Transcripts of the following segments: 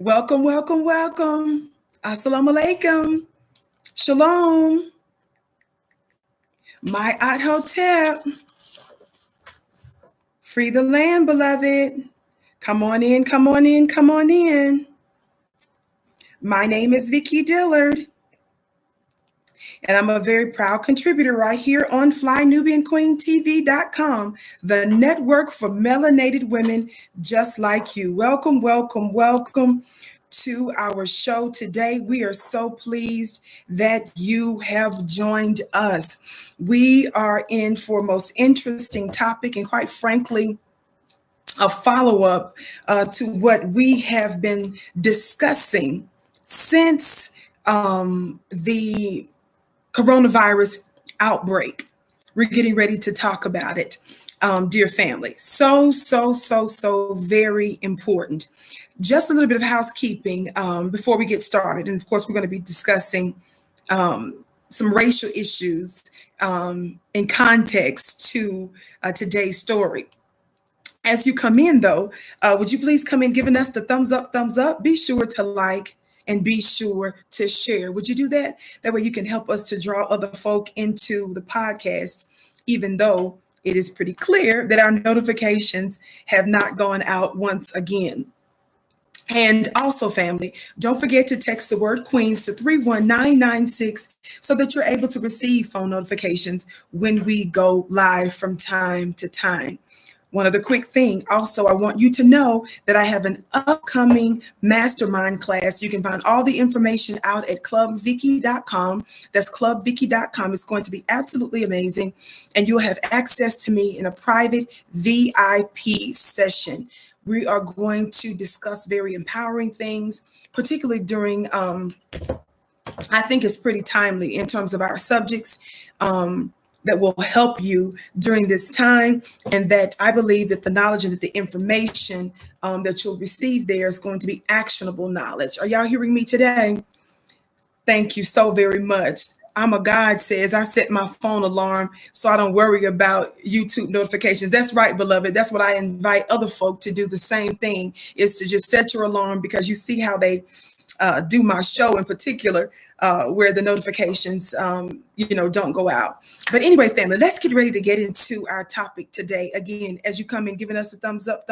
Welcome, welcome, welcome. Assalamu alaikum. Shalom. My At Hotel. Free the land, beloved. Come on in, come on in, come on in. My name is Vicky Dillard, and I'm a very proud contributor right here on FlyNubianQueenTV.com, the network for melanated women just like you. Welcome, welcome, welcome to our show today. We are so pleased that you have joined us. We are in for a most interesting topic, and quite frankly, a follow-up to what we have been discussing since the coronavirus outbreak. We're getting ready to talk about it, dear family. So very important. Just a little bit of housekeeping before we get started. And of course, we're going to be discussing some racial issues in context to today's story. As you come in, though, would you please come in giving us the thumbs up, thumbs up? Be sure to like and be sure to share. Would you do that? That way you can help us to draw other folk into the podcast, even though it is pretty clear that our notifications have not gone out once again. And also, family, don't forget to text the word Queens to 31996 so that you're able to receive phone notifications when we go live from time to time. One other quick thing. Also, I want you to know that I have an upcoming mastermind class. You can find all the information out at clubvicky.com. That's clubvicky.com. It's going to be absolutely amazing. And you'll have access to me in a private VIP session. We are going to discuss very empowering things, particularly during, I think it's pretty timely in terms of our subjects. That will help you during this time, and that I believe that the knowledge and that the information that you'll receive there is going to be actionable knowledge. Are y'all hearing me today? Thank you so very much. I'm a God says I set my phone alarm so I don't worry about YouTube notifications. That's right, beloved. That's what I invite other folk to do. The same thing is to just set your alarm, because you see how they do my show in particular, where the notifications, don't go out. But anyway, family, let's get ready to get into our topic today. Again, as you come in giving us a thumbs up,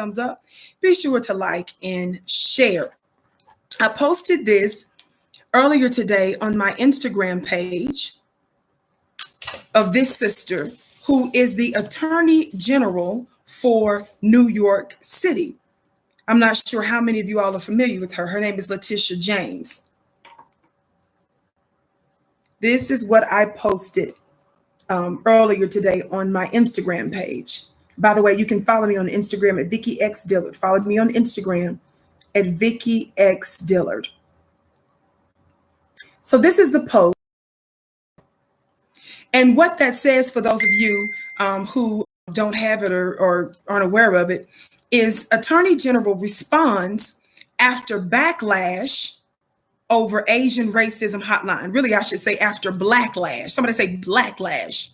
be sure to like and share. I posted this earlier today on my Instagram page of this sister who is the Attorney General for New York City. I'm not sure how many of you all are familiar with her. Her name is Letitia James. This is what I posted earlier today on my Instagram page. By the way, you can follow me on Instagram at Vicky X Dillard. Follow me on Instagram at Vicky X Dillard. So this is the post. And what that says, for those of you who don't have it or aren't aware of it, is Attorney General responds after backlash over Asian racism hotline. Really, I should say after blacklash. Somebody say blacklash.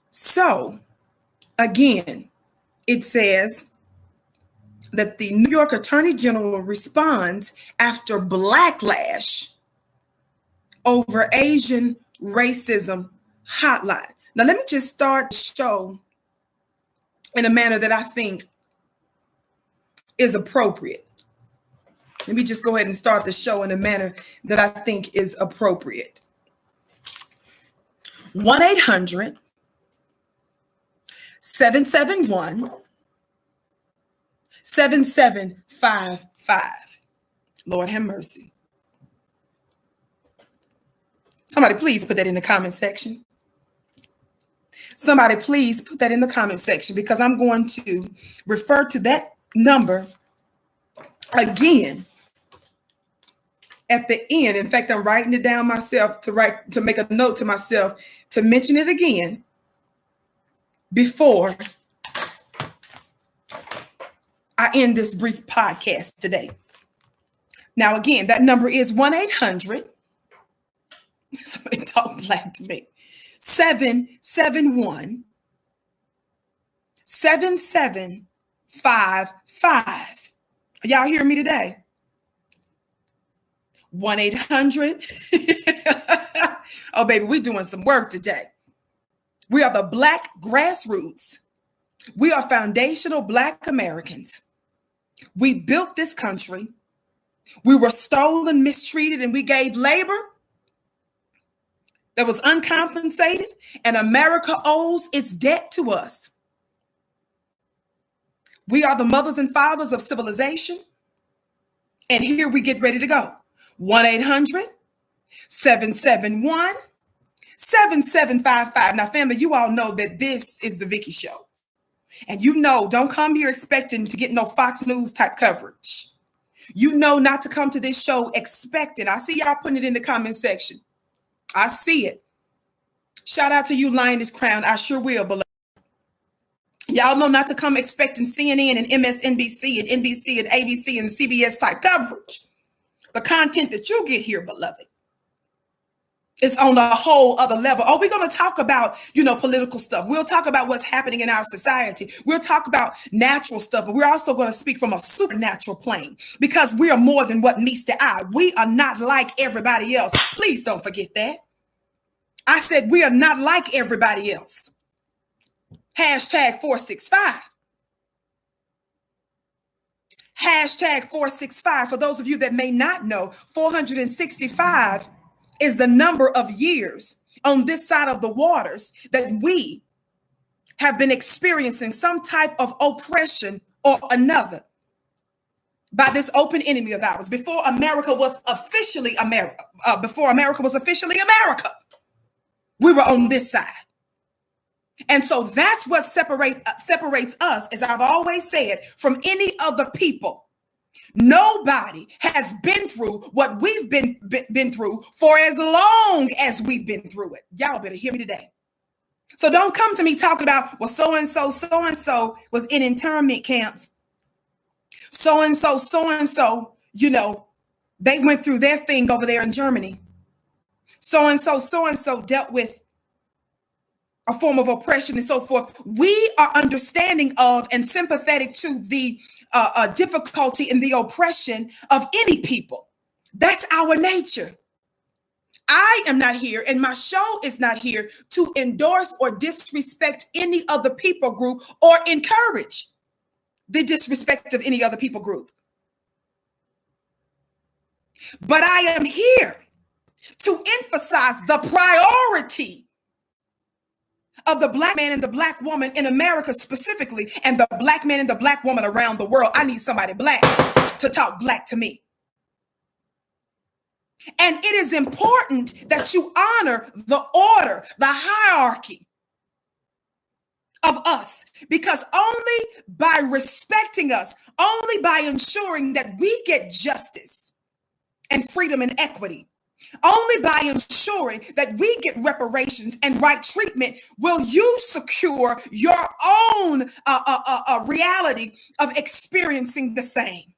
So, again, it says that the New York Attorney General responds after blacklash over Asian racism hotline. Now, let me just start the show in a manner that I think is appropriate. Let me just go ahead and start the show in a manner that I think is appropriate. 1-800-771-7755. Lord have mercy. Somebody please put that in the comment section. Somebody please put that in the comment section, because I'm going to refer to that number again at the end. In fact, I'm writing it down myself to make a note to myself to mention it again before I end this brief podcast today. Now, again, that number is 1-800. Somebody talk black to me. 771-7755. Y'all hear me today? 1-800. Oh, baby, we're doing some work today. We are the Black grassroots. We are foundational Black Americans. We built this country. We were stolen, mistreated, and we gave labor that was uncompensated, and America owes its debt to us. We are the mothers and fathers of civilization, and here we get ready to go. 1-800-771-7755. Now, family, you all know that this is the Vicky Show. And you know, don't come here expecting to get no Fox News type coverage. You know not to come to this show expecting. I see y'all putting it in the comment section. I see it. Shout out to you, Lioness Crown. I sure will, beloved. Y'all know not to come expecting CNN and MSNBC and NBC and ABC and CBS type coverage. The content that you get here, beloved, is on a whole other level. Oh, we're going to talk about, political stuff. We'll talk about what's happening in our society. We'll talk about natural stuff, but we're also going to speak from a supernatural plane because we are more than what meets the eye. We are not like everybody else. Please don't forget that. I said we are not like everybody else. Hashtag 465. Hashtag 465. For those of you that may not know, 465 is the number of years on this side of the waters that we have been experiencing some type of oppression or another by this open enemy of ours. Before America was officially America, we were on this side. And so that's what separates us, as I've always said, from any other people. Nobody has been through what we've been through for as long as we've been through it. Y'all better hear me today. So don't come to me talking about, well, so-and-so was in internment camps. So-and-so, they went through their thing over there in Germany. So-and-so dealt with a form of oppression and so forth. We are understanding of and sympathetic to the difficulty and the oppression of any people. That's our nature. I am not here, and my show is not here to endorse or disrespect any other people group or encourage the disrespect of any other people group. But I am here to emphasize the priority of the Black man and the Black woman in America specifically, and the Black man and the Black woman around the world. I need somebody Black to talk Black to me. And it is important that you honor the order, the hierarchy of us, because only by respecting us, only by ensuring that we get justice and freedom and equity, only by ensuring that we get reparations and right treatment will you secure your own reality of experiencing the same.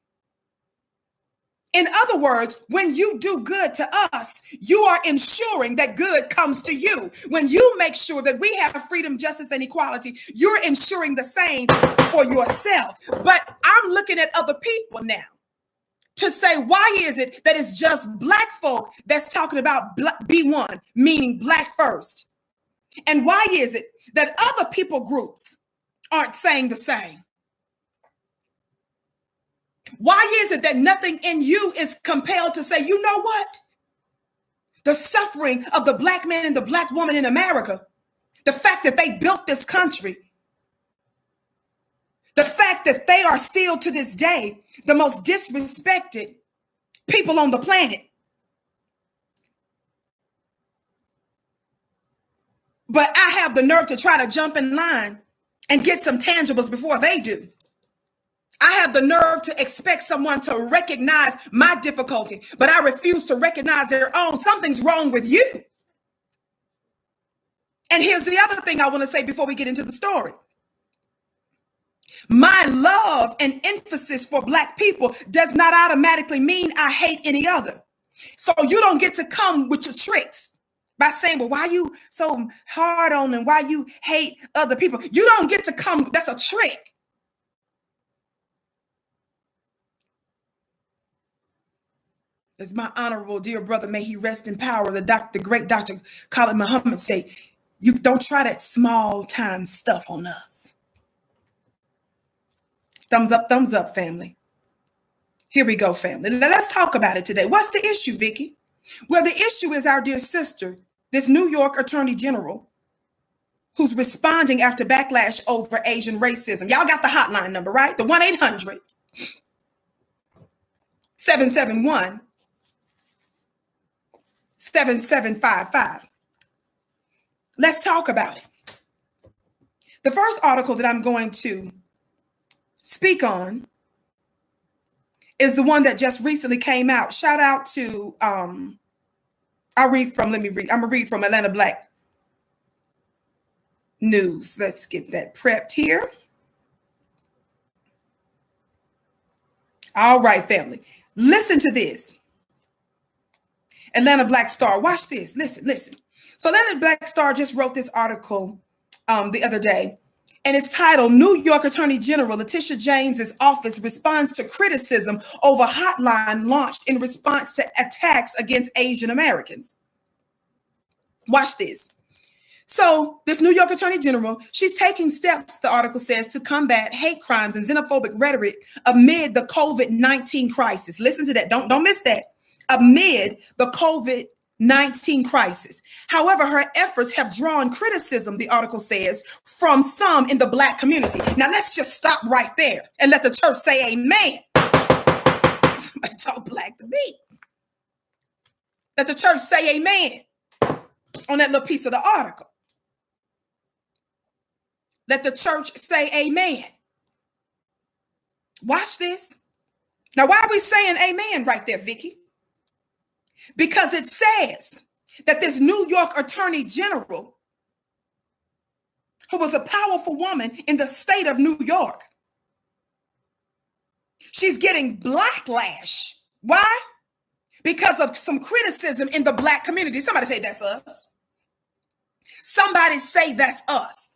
In other words, when you do good to us, you are ensuring that good comes to you. When you make sure that we have freedom, justice, and equality, you're ensuring the same for yourself. But I'm looking at other people now to say, why is it that it's just Black folk that's talking about B1, meaning Black first? And why is it that other people groups aren't saying the same? Why is it that nothing in you is compelled to say, you know what? The suffering of the Black man and the Black woman in America, the fact that they built this country, the fact that they are still to this day the most disrespected people on the planet. But I have the nerve to try to jump in line and get some tangibles before they do. I have the nerve to expect someone to recognize my difficulty, but I refuse to recognize their own. Something's wrong with you. And here's the other thing I want to say before we get into the story. My love and emphasis for Black people does not automatically mean I hate any other. So you don't get to come with your tricks by saying, well, why you so hard on and why you hate other people? You don't get to come. That's a trick. As my honorable dear brother, may he rest in power, the great Dr. Khalid Muhammad say, you don't try that small time stuff on us. Thumbs up, family. Here we go, family. Let's talk about it today. What's the issue, Vicky? Well, the issue is our dear sister, this New York Attorney General, who's responding after backlash over Asian racism. Y'all got the hotline number, right? The 1-800-771-7755. Let's talk about it. The first article that I'm going to speak on is the one that just recently came out. Shout out to, I'm going to read from Atlanta Black News. Let's get that prepped here. All right, family. Listen to this. Atlanta Black Star. Watch this. Listen. So Atlanta Black Star just wrote this article the other day, and it's titled, New York Attorney General Letitia James's office responds to criticism over hotline launched in response to attacks against Asian Americans. Watch this. So this New York Attorney General, she's taking steps, the article says, to combat hate crimes and xenophobic rhetoric amid the COVID-19 crisis. Listen to that. Don't miss that. Amid the COVID-19 crisis. However, her efforts have drawn criticism, the article says, from some in the Black community. Now, let's just stop right there and let the church say amen. Somebody talk Black to me. Let the church say amen on that little piece of the article. Let the church say amen. Watch this. Now, why are we saying amen right there, Vicky? Because it says that this New York Attorney General, who was a powerful woman in the state of New York, she's getting backlash. Why? Because of some criticism in the Black community. Somebody say that's us. Somebody say that's us.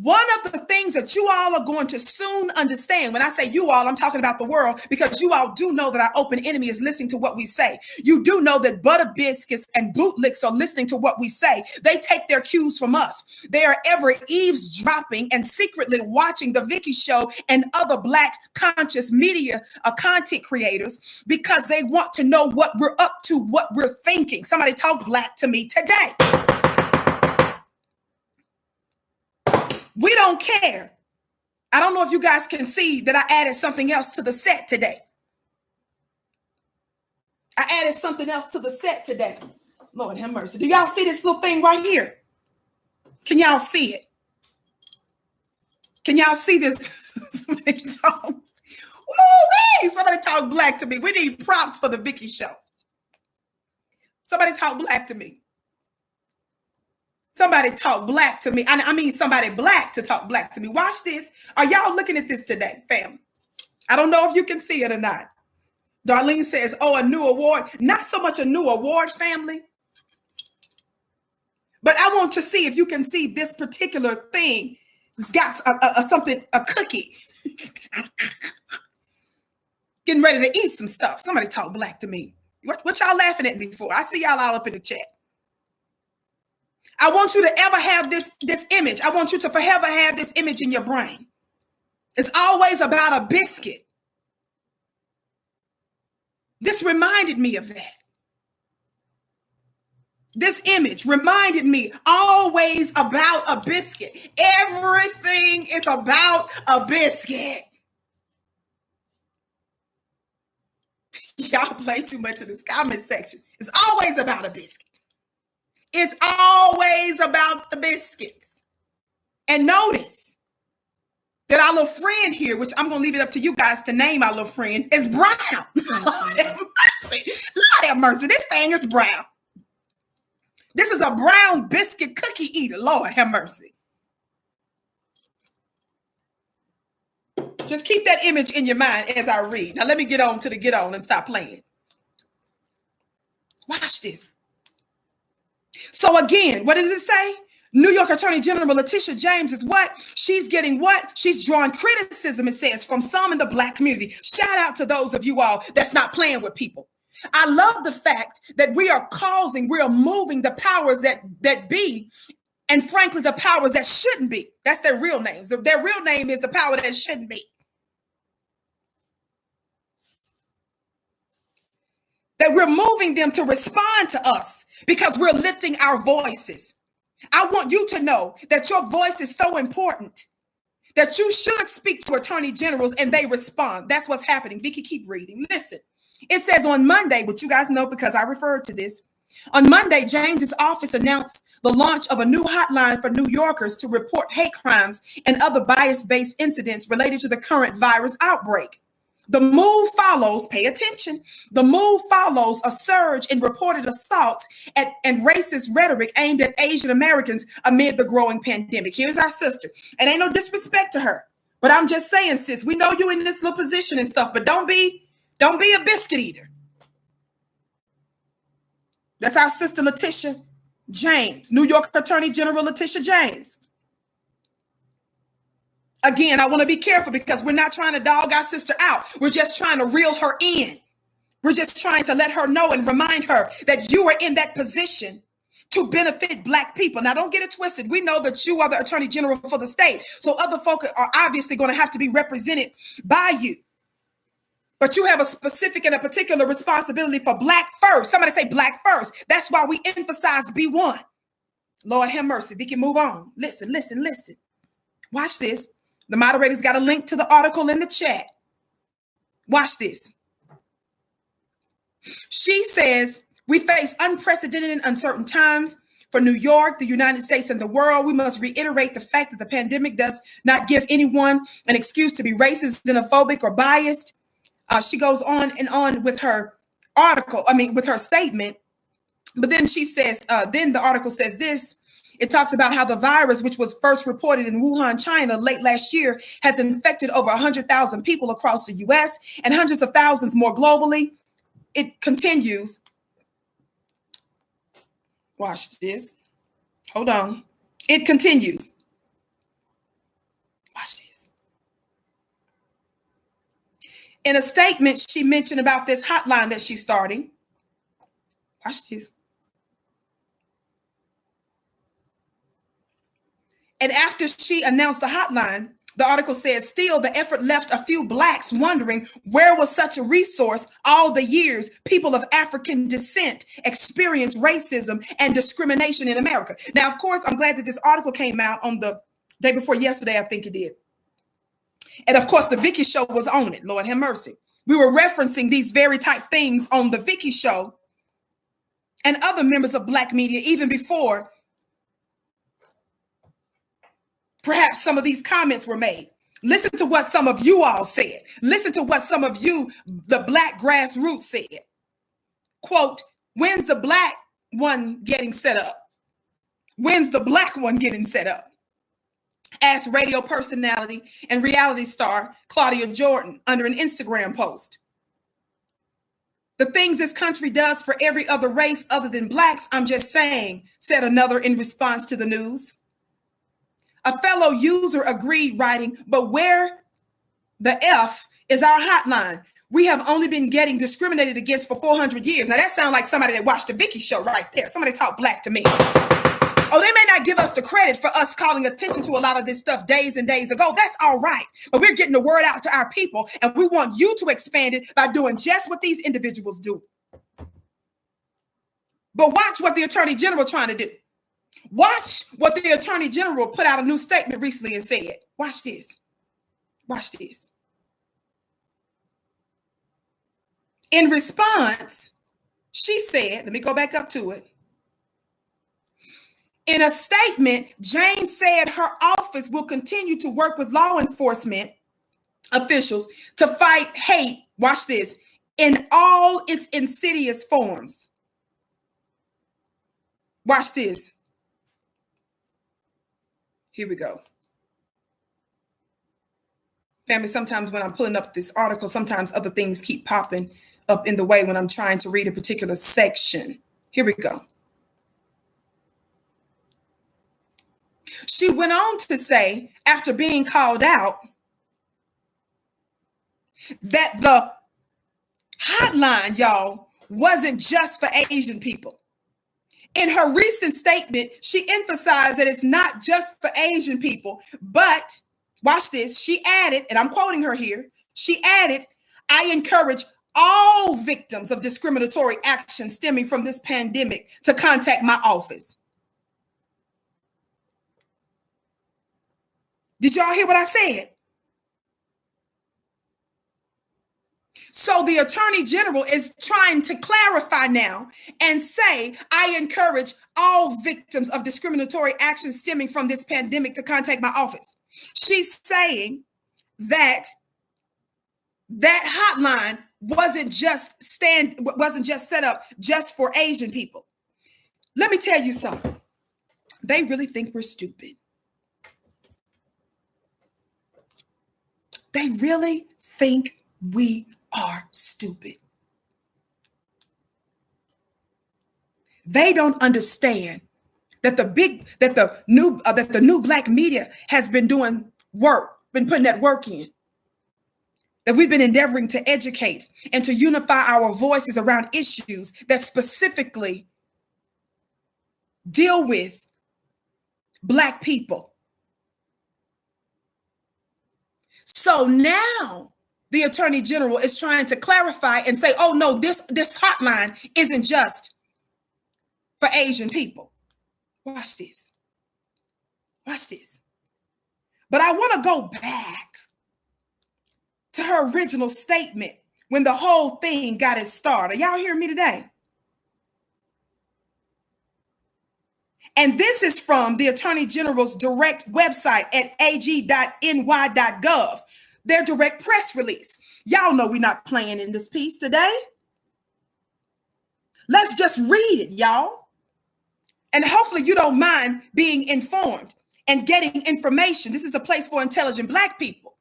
One of the things that you all are going to soon understand, when I say you all, I'm talking about the world, because you all do know that our open enemy is listening to what we say. You do know that butter biscuits and bootlicks are listening to what we say. They take their cues from us. They are ever eavesdropping and secretly watching the Vicky Show and other Black conscious media content creators because they want to know what we're up to, what we're thinking. Somebody talk Black to me today. We don't care. I don't know if you guys can see that I added something else to the set today. I added something else to the set today. Lord have mercy. Do y'all see this little thing right here? Can y'all see it? Can y'all see this? Somebody talk. Woo-wee! Somebody talk Black to me. We need props for the Vicky Show. Somebody talk Black to me. Somebody talk Black to me. I mean, somebody Black to talk Black to me. Watch this. Are y'all looking at this today, family? I don't know if you can see it or not. Darlene says, oh, a new award. Not so much a new award, family. But I want to see if you can see this particular thing. It's got a cookie. Getting ready to eat some stuff. Somebody talk Black to me. What y'all laughing at me for? I see y'all all up in the chat. I want you to ever have this image. I want you to forever have this image in your brain. It's always about a biscuit. This reminded me of that. This image reminded me always about a biscuit. Everything is about a biscuit. Y'all play too much in this comment section. It's always about a biscuit. It's always about the biscuits. And notice that our little friend here, which I'm going to leave it up to you guys to name our little friend, is brown. Lord have mercy. Lord have mercy. This thing is brown. This is a brown biscuit cookie eater. Lord have mercy. Just keep that image in your mind as I read. Now let me get on and stop playing. Watch this. So again, what does it say? New York Attorney General Letitia James is what? She's getting what? She's drawing criticism, it says, from some in the Black community. Shout out to those of you all that's not playing with people. I love the fact that we are moving the powers that be, and frankly, the powers that shouldn't be. That's their real names. Their real name is the power that shouldn't be. That we're moving them to respond to us because we're lifting our voices. I want you to know that your voice is so important that you should speak to attorney generals and they respond. That's what's happening. Vicky, keep reading. Listen, it says on Monday, which you guys know because I referred to this. On Monday, James's office announced the launch of a new hotline for New Yorkers to report hate crimes and other bias-based incidents related to the current virus outbreak. The move follows, pay attention, the move follows a surge in reported assaults and racist rhetoric aimed at Asian Americans amid the growing pandemic. Here's our sister, and ain't no disrespect to her, but I'm just saying, sis, we know you in this little position and stuff, but don't be a biscuit eater. That's our sister Letitia James, New York Attorney General Letitia James. Again, I want to be careful because we're not trying to dog our sister out. We're just trying to reel her in. We're just trying to let her know and remind her that you are in that position to benefit Black people. Now, don't get it twisted. We know that you are the Attorney General for the state. So other folk are obviously going to have to be represented by you. But you have a specific and a particular responsibility for Black first. Somebody say Black first. That's why we emphasize B1. Lord have mercy. We can move on. Listen. Watch this. The moderator's got a link to the article in the chat. Watch this. She says, we face unprecedented and uncertain times for New York, the United States, and the world. We must reiterate the fact that the pandemic does not give anyone an excuse to be racist, xenophobic, or biased. She goes on and on with her with her statement. But then she says, then the article says this. It talks about how the virus, which was first reported in Wuhan, China, late last year, has infected over 100,000 people across the U.S. and hundreds of thousands more globally. It continues. Watch this. Hold on. It continues. Watch this. In a statement, she mentioned about this hotline that she's starting. Watch this. And after she announced the hotline, the article says, still, the effort left a few Blacks wondering where was such a resource all the years people of African descent experienced racism and discrimination in America. Now, of course, I'm glad that this article came out on the day before yesterday, I think it did. And of course, the Vicky show was on it. Lord have mercy. We were referencing these very type things on the Vicky show and other members of Black media even before perhaps some of these comments were made. Listen to what some of you all said. Listen to what some of you, the Black grassroots, said. Quote, when's the Black one getting set up? When's the Black one getting set up? Asked radio personality and reality star Claudia Jordan under an Instagram post. The things this country does for every other race other than Blacks, I'm just saying, said another in response to the news. A fellow user agreed, writing, but where the F is our hotline? We have only been getting discriminated against for 400 years. Now that sounds like somebody that watched the Vicky show right there. Somebody talk Black to me. Oh, they may not give us the credit for us calling attention to a lot of this stuff days and days ago. That's all right. But we're getting the word out to our people, and we want you to expand it by doing just what these individuals do. But watch what the Attorney General trying to do. Watch what the Attorney General put out a new statement recently and said. Watch this. Watch this. In response, she said, let me go back up to it. In a statement, Jane said her office will continue to work with law enforcement officials to fight hate, watch this, in all its insidious forms. Watch this. Here we go. Family, sometimes when I'm pulling up this article, sometimes other things keep popping up in the way when I'm trying to read a particular section. Here we go. She went on to say, after being called out, that the hotline, y'all, wasn't just for Asian people. In her recent statement, she emphasized that it's not just for Asian people, but watch this. She added, and I'm quoting her here, she added, I encourage all victims of discriminatory action stemming from this pandemic to contact my office. Did y'all hear what I said? So the Attorney General is trying to clarify now and say, I encourage all victims of discriminatory action stemming from this pandemic to contact my office. She's saying that hotline wasn't just set up just for Asian people. Let me tell you something. They really think we're stupid. They really think we are stupid. They don't understand that the new black media has been doing work, been putting that work in. That we've been endeavoring to educate and to unify our voices around issues that specifically deal with Black people. So now the Attorney General is trying to clarify and say, oh no, this hotline isn't just for Asian people. Watch this. Watch this. But I want to go back to her original statement when the whole thing got it started. Y'all hear me today? And this is from the Attorney General's direct website at ag.ny.gov, their direct press release. Y'all know we're not playing in this piece today. Let's just read it, y'all. And hopefully you don't mind being informed and getting information. This is a place for intelligent Black people.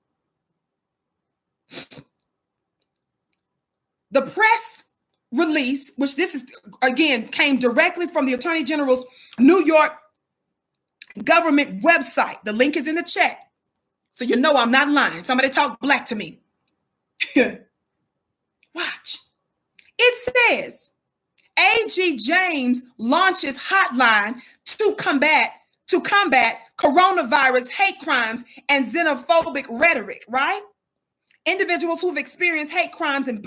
The press release, which this is, again, came directly from the Attorney General's New York government website. The link is in the chat. So you know I'm not lying. Somebody talk Black to me. Watch. It says, A.G. James launches hotline to combat coronavirus, hate crimes, and xenophobic rhetoric, right? Individuals who've experienced hate crimes and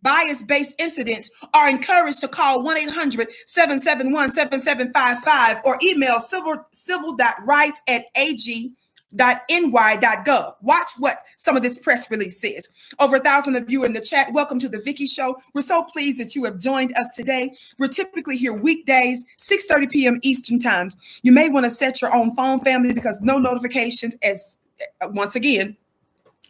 bias-based incidents are encouraged to call 1-800-771-7755 or email civil.rights@ag.ny.gov. Watch what some of this press release says. Over 1,000 of you in the chat. Welcome to the Vicky Show. We're so pleased that you have joined us today. We're typically here weekdays, 6:30 p.m. Eastern Time. You may want to set your own phone, family, because no notifications, as once again,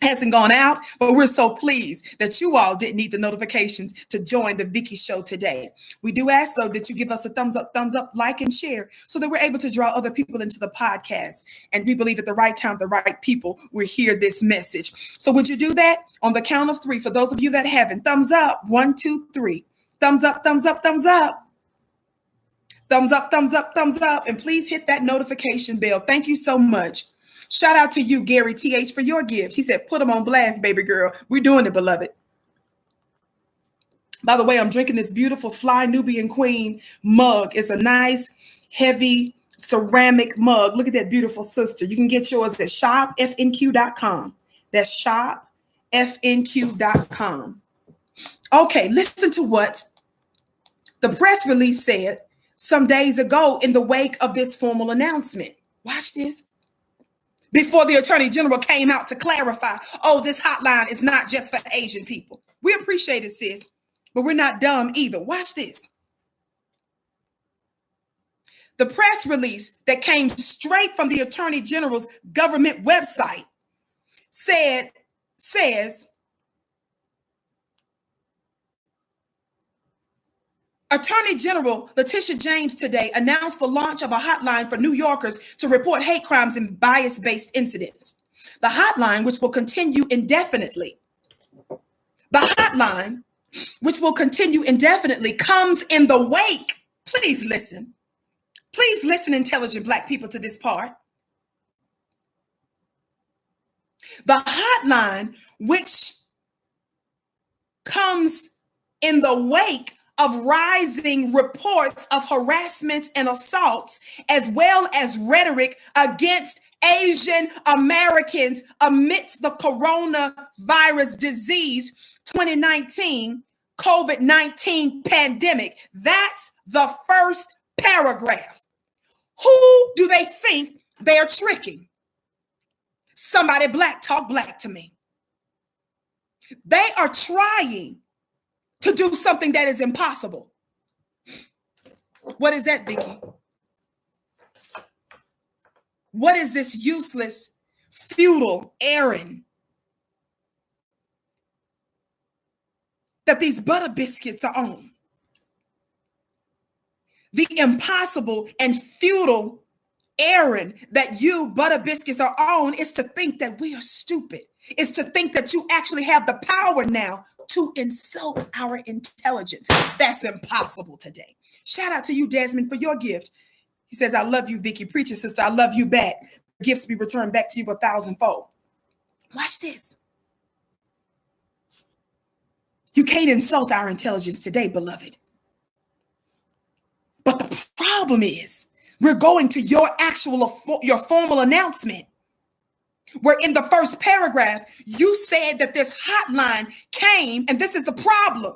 hasn't gone out, but we're so pleased that you all didn't need the notifications to join the Vicky Show today. We do ask, though, that you give us a thumbs up, like, and share so that we're able to draw other people into the podcast. And we believe at the right time, the right people will hear this message. So would you do that on the count of 3? For those of you that haven't, thumbs up, 1, 2, 3. Thumbs up, thumbs up, thumbs up. Thumbs up, thumbs up, thumbs up. And please hit that notification bell. Thank you so much. Shout out to you, Gary TH, for your gift. He said, put them on blast, baby girl. We're doing it, beloved. By the way, I'm drinking this beautiful Fly Nubian Queen mug. It's a nice, heavy ceramic mug. Look at that beautiful sister. You can get yours at shopfnq.com. That's shopfnq.com. Okay, listen to what the press release said some days ago in the wake of this formal announcement. Watch this. Before the Attorney General came out to clarify, oh, this hotline is not just for Asian people. We appreciate it, sis, but we're not dumb either. Watch this. The press release that came straight from the Attorney General's government website says, Attorney General Letitia James today announced the launch of a hotline for New Yorkers to report hate crimes and bias-based incidents. The hotline, which will continue indefinitely, comes in the wake. Please listen, intelligent Black people, to this part. The hotline, which comes in the wake of rising reports of harassments and assaults, as well as rhetoric against Asian Americans amidst the coronavirus disease 2019 COVID-19 pandemic. That's the first paragraph. Who do they think they are tricking? Somebody black, talk black to me. They are trying to do something that is impossible. What is that, Vicky? What is this useless, futile errand that these butter biscuits are on? The impossible and futile errand that you butter biscuits are on is to think that we are stupid. Is to think that you actually have the power now to insult our intelligence. That's impossible today. Shout out to you, Desmond, for your gift. He says, I love you, Vicky. Preacher sister, I love you back. Gifts be returned back to you 1,000-fold. Watch this. You can't insult our intelligence today, beloved. But the problem is, we're going to your formal announcement, where in the first paragraph, you said that this hotline came, and this is the problem.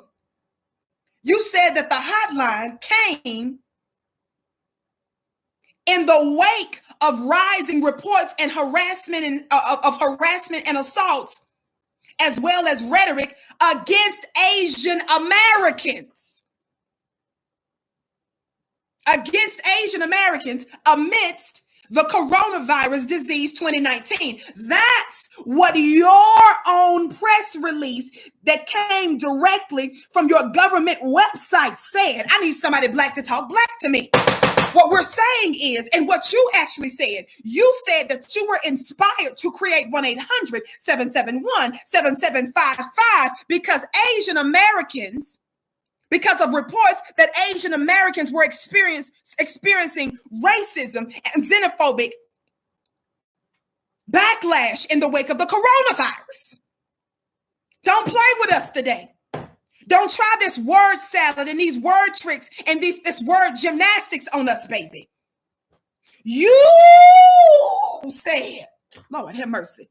You said that the hotline came in the wake of rising reports and harassment and assaults, as well as rhetoric against Asian Americans. Against Asian Americans amidst the coronavirus disease 2019. That's what your own press release that came directly from your government website said. I need somebody black to talk black to me. What we're saying is, and what you actually said, you said that you were inspired to create 1-800-771-7755 because because of reports that Asian Americans were experiencing racism and xenophobic backlash in the wake of the coronavirus. Don't play with us today. Don't try this word salad and these word tricks and this word gymnastics on us, baby. You said, Lord have mercy.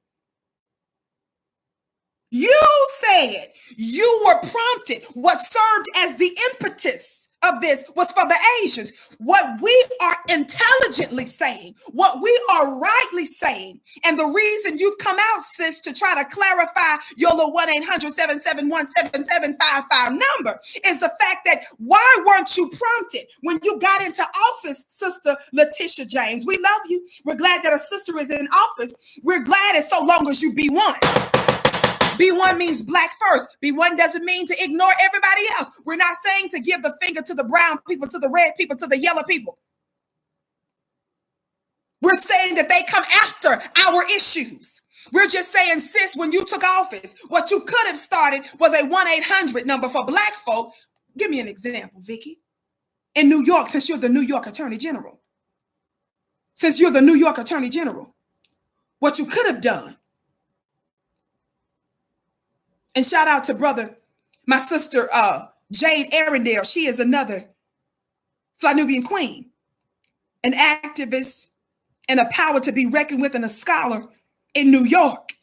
You said you were prompted. What served as the impetus of this was for the Asians. What we are intelligently saying, what we are rightly saying, and the reason you've come out, sis, to try to clarify your little 1-800-771-7755 number is the fact that why weren't you prompted when you got into office, Sister Letitia James? We love you. We're glad that a sister is in office. We're glad as so long as you be one. B1 means black first. B1 doesn't mean to ignore everybody else. We're not saying to give the finger to the brown people, to the red people, to the yellow people. We're saying that they come after our issues. We're just saying, sis, when you took office, what you could have started was a 1-800 number for black folk. Give me an example, Vicky. In New York, since you're the New York Attorney General. Since you're the New York Attorney General, what you could have done. And shout out to my sister, Jade Arendelle. She is another Flanubian queen, an activist and a power to be reckoned with and a scholar in New York.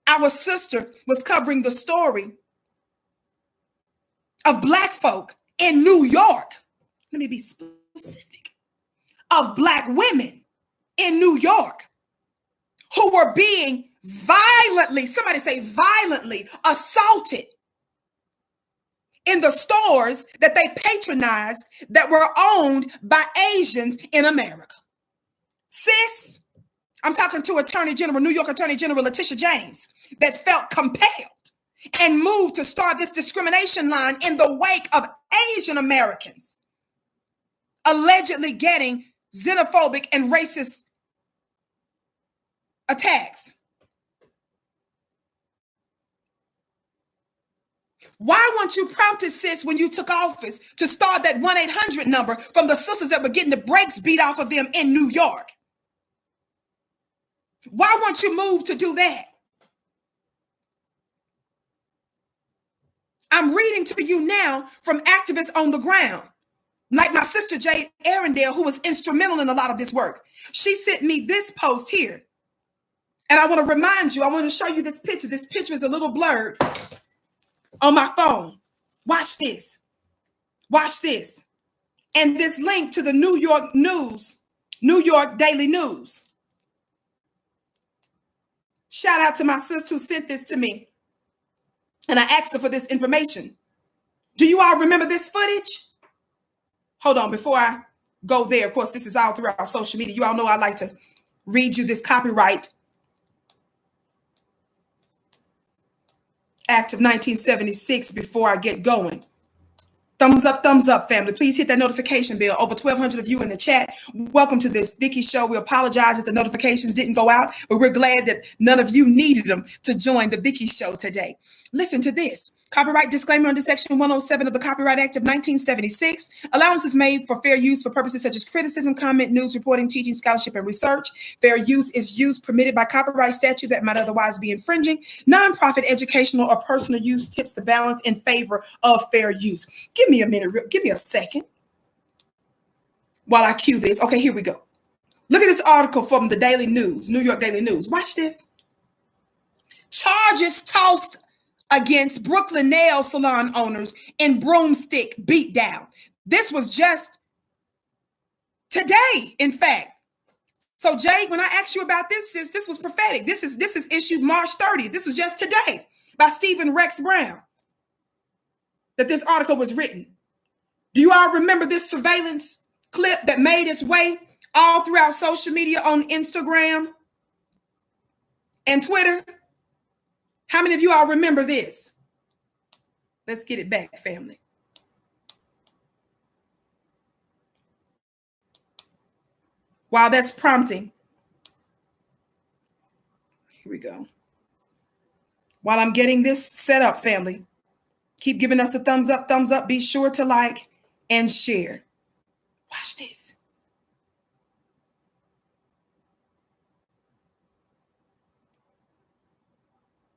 Our sister was covering the story of black folk in New York. Let me be specific. Of black women in New York who were being violently, somebody say violently, assaulted in the stores that they patronized that were owned by Asians in America. Sis, I'm talking to New York Attorney General Letitia James, that felt compelled and moved to start this discrimination line in the wake of Asian Americans allegedly getting xenophobic and racist attacks. Why weren't you prompted, sis, when you took office to start that 1-800 number from the sisters that were getting the brakes beat off of them in New York? Why weren't you moved to do that? I'm reading to you now from activists on the ground, like my sister Jade Arendelle, who was instrumental in a lot of this work. She sent me this post here. And I want to remind you, I want to show you this picture. This picture is a little blurred on my phone. Watch this. Watch this. And this link to the New York News, New York Daily News. Shout out to my sister who sent this to me. And I asked her for this information. Do you all remember this footage? Hold on, before I go there, of course, this is all throughout social media. You all know I like to read you this copyright Act of 1976 before I get going. Thumbs up, family. Please hit that notification bell. Over 1,200 of you in the chat. Welcome to this Vicky show. We apologize that the notifications didn't go out, but we're glad that none of you needed them to join the Vicky show today. Listen to this. Copyright disclaimer under Section 107 of the Copyright Act of 1976. Allowance is made for fair use for purposes such as criticism, comment, news, reporting, teaching, scholarship, and research. Fair use is use permitted by copyright statute that might otherwise be infringing. Nonprofit, educational, or personal use tips the balance in favor of fair use. Give me a minute. Give me a second while I cue this. Okay, here we go. Look at this article from the Daily News, New York Daily News. Watch this. Charges tossed against Brooklyn nail salon owners in broomstick beatdown. This was just today, in fact. So, Jade, when I asked you about this, sis, this was prophetic. This is issued March 30th. This was just today by Stephen Rex Brown that this article was written. Do you all remember this surveillance clip that made its way all throughout social media on Instagram and Twitter? How many of you all remember this? Let's get it back, family. While that's prompting, here we go. While I'm getting this set up, family, keep giving us the thumbs up, thumbs up. Be sure to like and share. Watch this.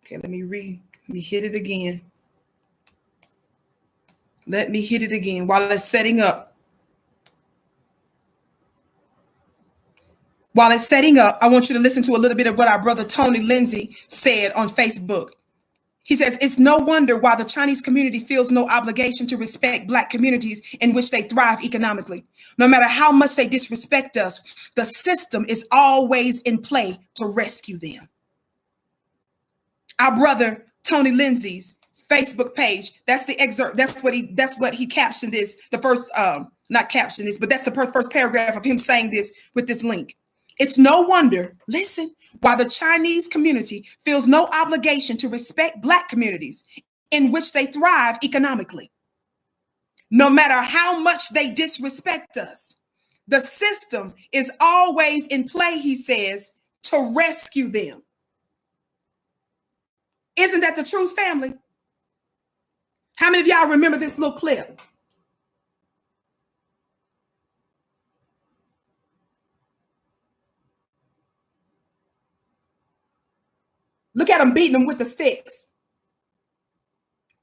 Okay, let me hit it again. Let me hit it again while it's setting up. While it's setting up, I want you to listen to a little bit of what our brother Tony Lindsay said on Facebook. He says, it's no wonder why the Chinese community feels no obligation to respect Black communities in which they thrive economically. No matter how much they disrespect us, the system is always in play to rescue them. Our brother Tony Lindsay's Facebook page. That's the excerpt. That's what he captioned this. The first, not captioned this, but that's the first paragraph of him saying this with this link. It's no wonder, listen, why the Chinese community feels no obligation to respect Black communities in which they thrive economically. No matter how much they disrespect us, the system is always in play, he says, to rescue them. Isn't that the truth, family? How many of y'all remember this little clip? Look at them beating them with the sticks.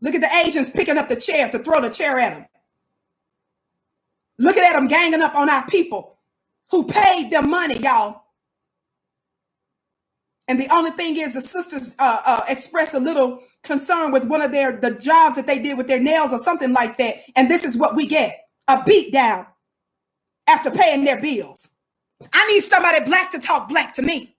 Look at the Asians picking up the chair to throw the chair at them. Look at them ganging up on our people who paid them money, y'all. And the only thing is the sisters expressed a little concern with one of the jobs that they did with their nails or something like that. And this is what we get, a beat down after paying their bills. I need somebody Black to talk Black to me.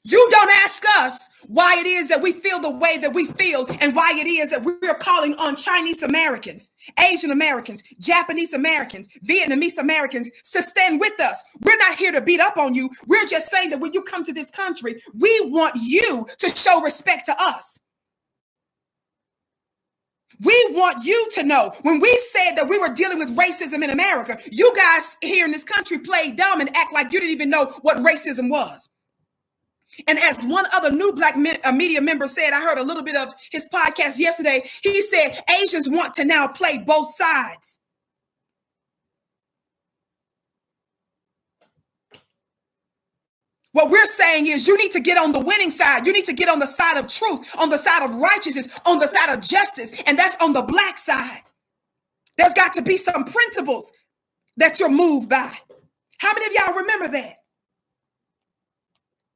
You don't ask us why it is that we feel the way that we feel and why it is that we're calling on Chinese Americans, Asian Americans, Japanese Americans, Vietnamese Americans to stand with us. We're not here to beat up on you. We're just saying that when you come to this country, we want you to show respect to us. We want you to know when we said that we were dealing with racism in America, you guys here in this country played dumb and act like you didn't even know what racism was. And as one other new Black media member said, I heard a little bit of his podcast yesterday. He said, Asians want to now play both sides. What we're saying is you need to get on the winning side. You need to get on the side of truth, on the side of righteousness, on the side of justice, and that's on the black side. There's got to be some principles that you're moved by. How many of y'all remember that?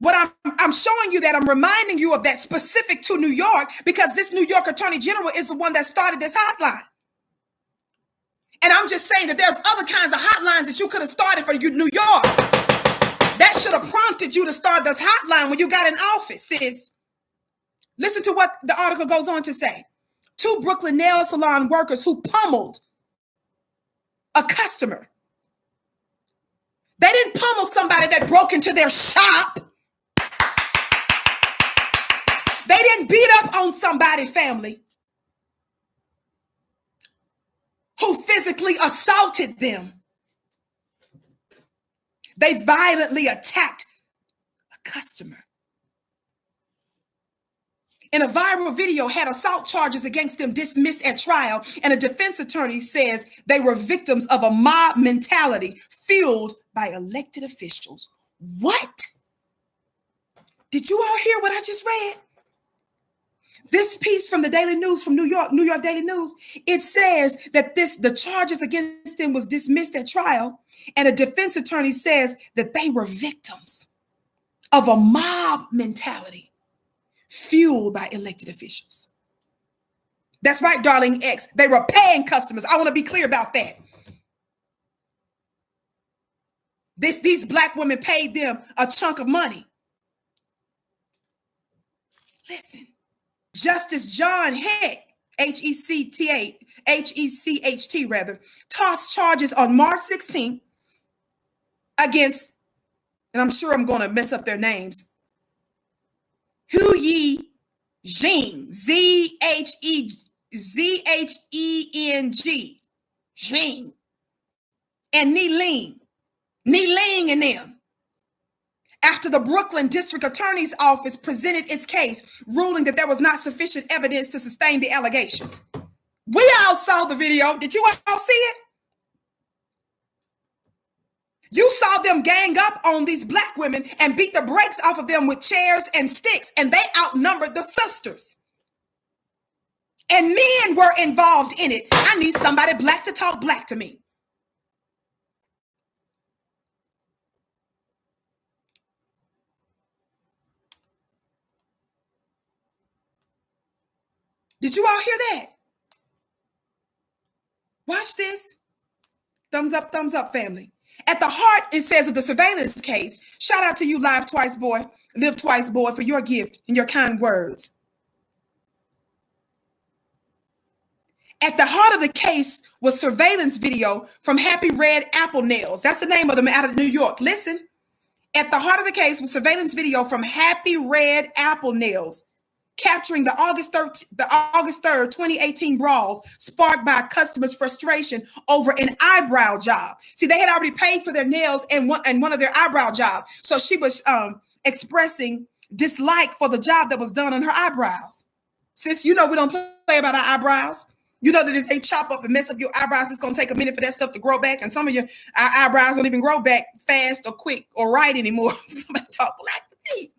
What I'm showing you that, I'm reminding you of that specific to New York, because this New York Attorney General is the one that started this hotline. And I'm just saying that there's other kinds of hotlines that you could have started for New York. That should have prompted you to start this hotline when you got in office, sis. Listen to what the article goes on to say. 2 Brooklyn nail salon workers who pummeled a customer. They didn't pummel somebody that broke into their shop. They didn't beat up on somebody, family, who physically assaulted them. They violently attacked a customer. In a viral video, had assault charges against them dismissed at trial, and a defense attorney says they were victims of a mob mentality fueled by elected officials. What? Did you all hear what I just read? This piece from the Daily News, from New York Daily News, it says that the charges against him was dismissed at trial, and a defense attorney says that they were victims of a mob mentality fueled by elected officials. That's right, darling X. They were paying customers. I want to be clear about that. These black women paid them a chunk of money. Listen. Justice John Hecht, Hecht, tossed charges on March 16th against, and I'm sure I'm going to mess up their names, Huyi Zheng, Zheng, Zheng, and Niling and them, after the Brooklyn District Attorney's Office presented its case, ruling that there was not sufficient evidence to sustain the allegations. We all saw the video. Did you all see it? You saw them gang up on these black women and beat the brakes off of them with chairs and sticks, and they outnumbered the sisters. And men were involved in it. I need somebody black to talk black to me. Did you all hear that? Watch this. Thumbs up, family. At the heart, it says, of the surveillance case, shout out to you, Live Twice Boy, Live Twice Boy, for your gift and your kind words. At the heart of the case was surveillance video from Happy Red Apple Nails. That's the name of them, out of New York. Listen. At the heart of the case was surveillance video from Happy Red Apple Nails, capturing the August 3rd, 2018 brawl sparked by customers' frustration over an eyebrow job. See, they had already paid for their nails and one of their eyebrow jobs. So she was expressing dislike for the job that was done on her eyebrows. Sis, you know we don't play about our eyebrows. You know that if they chop up and mess up your eyebrows, it's going to take a minute for that stuff to grow back. And some of your eyebrows don't even grow back fast or quick or right anymore. Somebody talk black to me.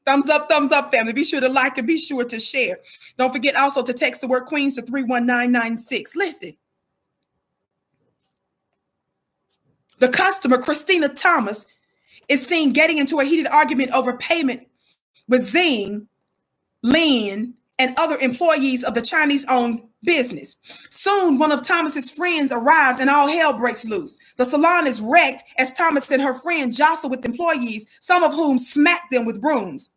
Thumbs up, family. Be sure to like and be sure to share. Don't forget also to text the word Queens to 31996. Listen. The customer, Christina Thomas, is seen getting into a heated argument over payment with Zing, Lin, and other employees of the Chinese-owned business. Soon, one of Thomas's friends arrives and all hell breaks loose. The salon is wrecked as Thomas and her friend jostle with employees, some of whom smack them with brooms.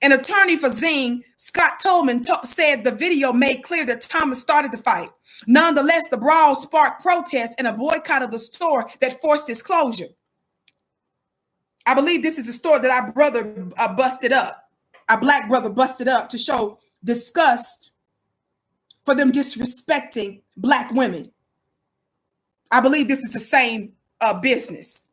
An attorney for Zing, Scott Tolman, said the video made clear that Thomas started the fight. Nonetheless, the brawl sparked protests and a boycott of the store that forced its closure. I believe this is the store that our brother busted up. Our black brother busted up to show disgust for them disrespecting black women. I believe this is the same business.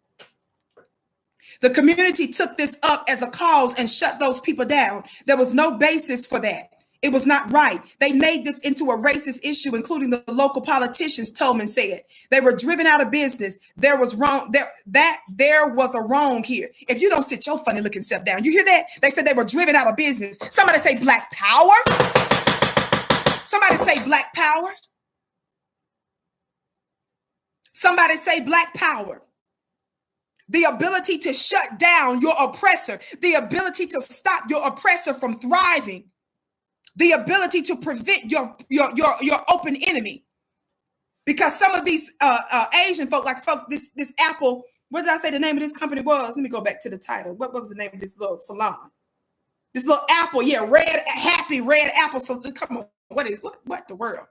The community took this up as a cause and shut those people down. There was no basis for that. It was not right. They made this into a racist issue, including the local politicians. Tolman said they were driven out of business. There was wrong. There was a wrong here. If you don't sit your funny looking self down, you hear that? They said they were driven out of business. Somebody say black power. Somebody say black power. Somebody say black power. The ability to shut down your oppressor, the ability to stop your oppressor from thriving, the ability to prevent your open enemy. Because some of these Asian folk, like folks, this Apple, what did I say the name of this company was? Let me go back to the title. What was the name of this little salon? This little Apple, yeah, happy red apple. So come on, what the world?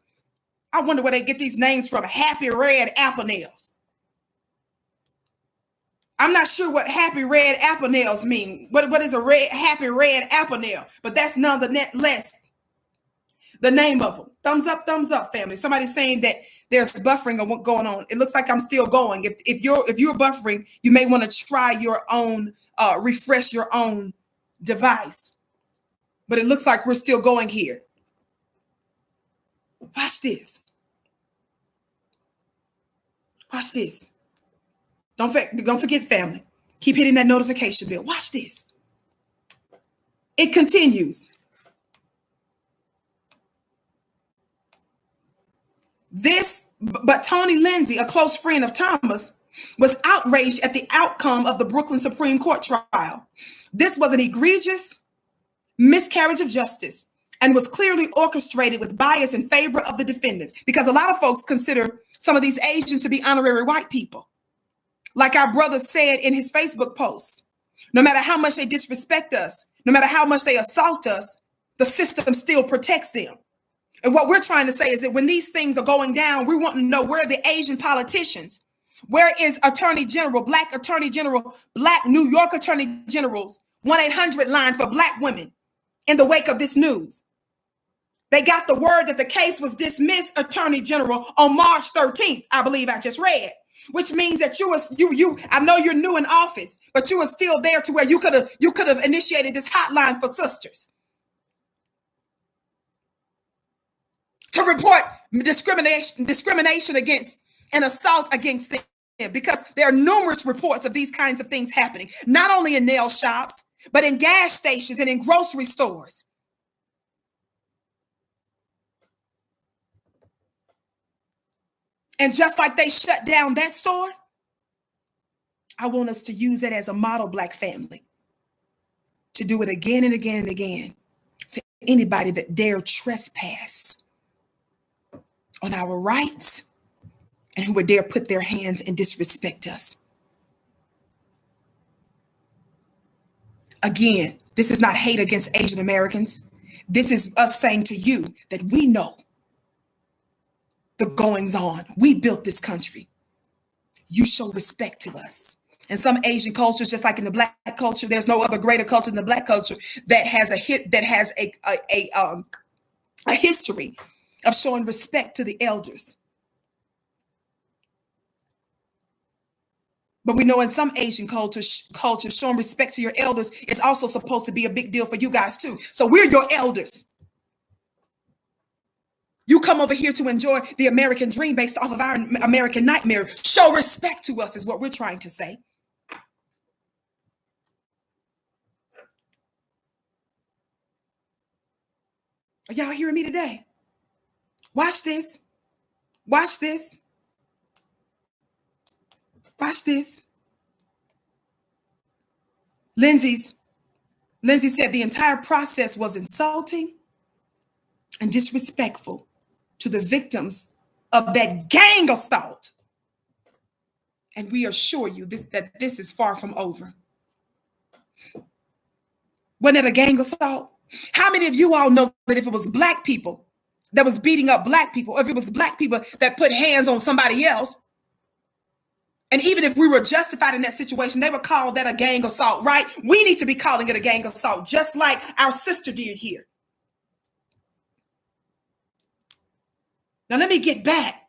I wonder where they get these names from. Happy red apple nails. I'm not sure what happy red apple nails mean. What is a happy red apple nail? But that's nonetheless the name of them. Thumbs up, family. Somebody's saying that there's buffering going on. It looks like I'm still going. If you're buffering, you may want to try your own, refresh your own device. But it looks like we're still going here. Watch this. Watch this. Don't forget, family. Keep hitting that notification bell. Watch this. It continues. But Tony Lindsay, a close friend of Thomas, was outraged at the outcome of the Brooklyn Supreme Court trial. This was an egregious miscarriage of justice and was clearly orchestrated with bias in favor of the defendants, because a lot of folks consider some of these Asians to be honorary white people. Like our brother said in his Facebook post, no matter how much they disrespect us, no matter how much they assault us, the system still protects them. And what we're trying to say is that when these things are going down, we want to know, where are the Asian politicians? Where is Attorney General, Black Attorney General, Black New York Attorney General's 1-800 line for Black women in the wake of this news? They got the word that the case was dismissed, Attorney General, on March 13th, I believe I just read, which means that I know you're new in office, but you were still there to where you could have initiated this hotline for sisters to report discrimination against and assault against them, because there are numerous reports of these kinds of things happening, not only in nail shops, but in gas stations and in grocery stores. And just like they shut down that store, I want us to use it as a model, Black family, to do it again and again and again to anybody that dare trespass on our rights and who would dare put their hands and disrespect us. Again, this is not hate against Asian Americans. This is us saying to you that we know the goings on. We built this country. You show respect to us. And some Asian cultures, just like in the Black culture, there's no other greater culture than the Black culture that has a history of showing respect to the elders. But we know in some Asian cultures, showing respect to your elders is also supposed to be a big deal for you guys too. So we're your elders. You come over here to enjoy the American dream based off of our American nightmare. Show respect to us is what we're trying to say. Are y'all hearing me today? Watch this. Watch this. Watch this. Lindsay said the entire process was insulting and disrespectful to the victims of that gang assault. And we assure you that this is far from over. Wasn't it a gang assault? How many of you all know that if it was Black people that was beating up Black people, or if it was Black people that put hands on somebody else, and even if we were justified in that situation, they would call that a gang assault, right? We need to be calling it a gang assault, just like our sister did here. Now, let me get back.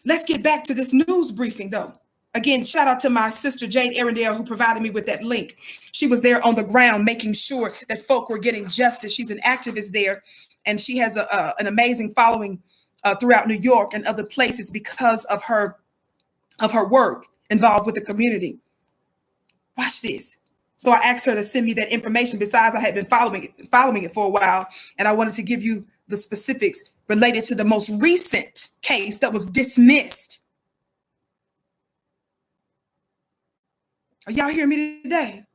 Let's get back to this news briefing, though. Again, shout out to my sister Jade Arundel who provided me with that link. She was there on the ground making sure that folk were getting justice. She's an activist there, and she has an amazing following throughout New York and other places because of her work involved with the community. Watch this. So I asked her to send me that information. Besides, I had been following it for a while, and I wanted to give you the specifics related to the most recent case that was dismissed. Are y'all hearing me today?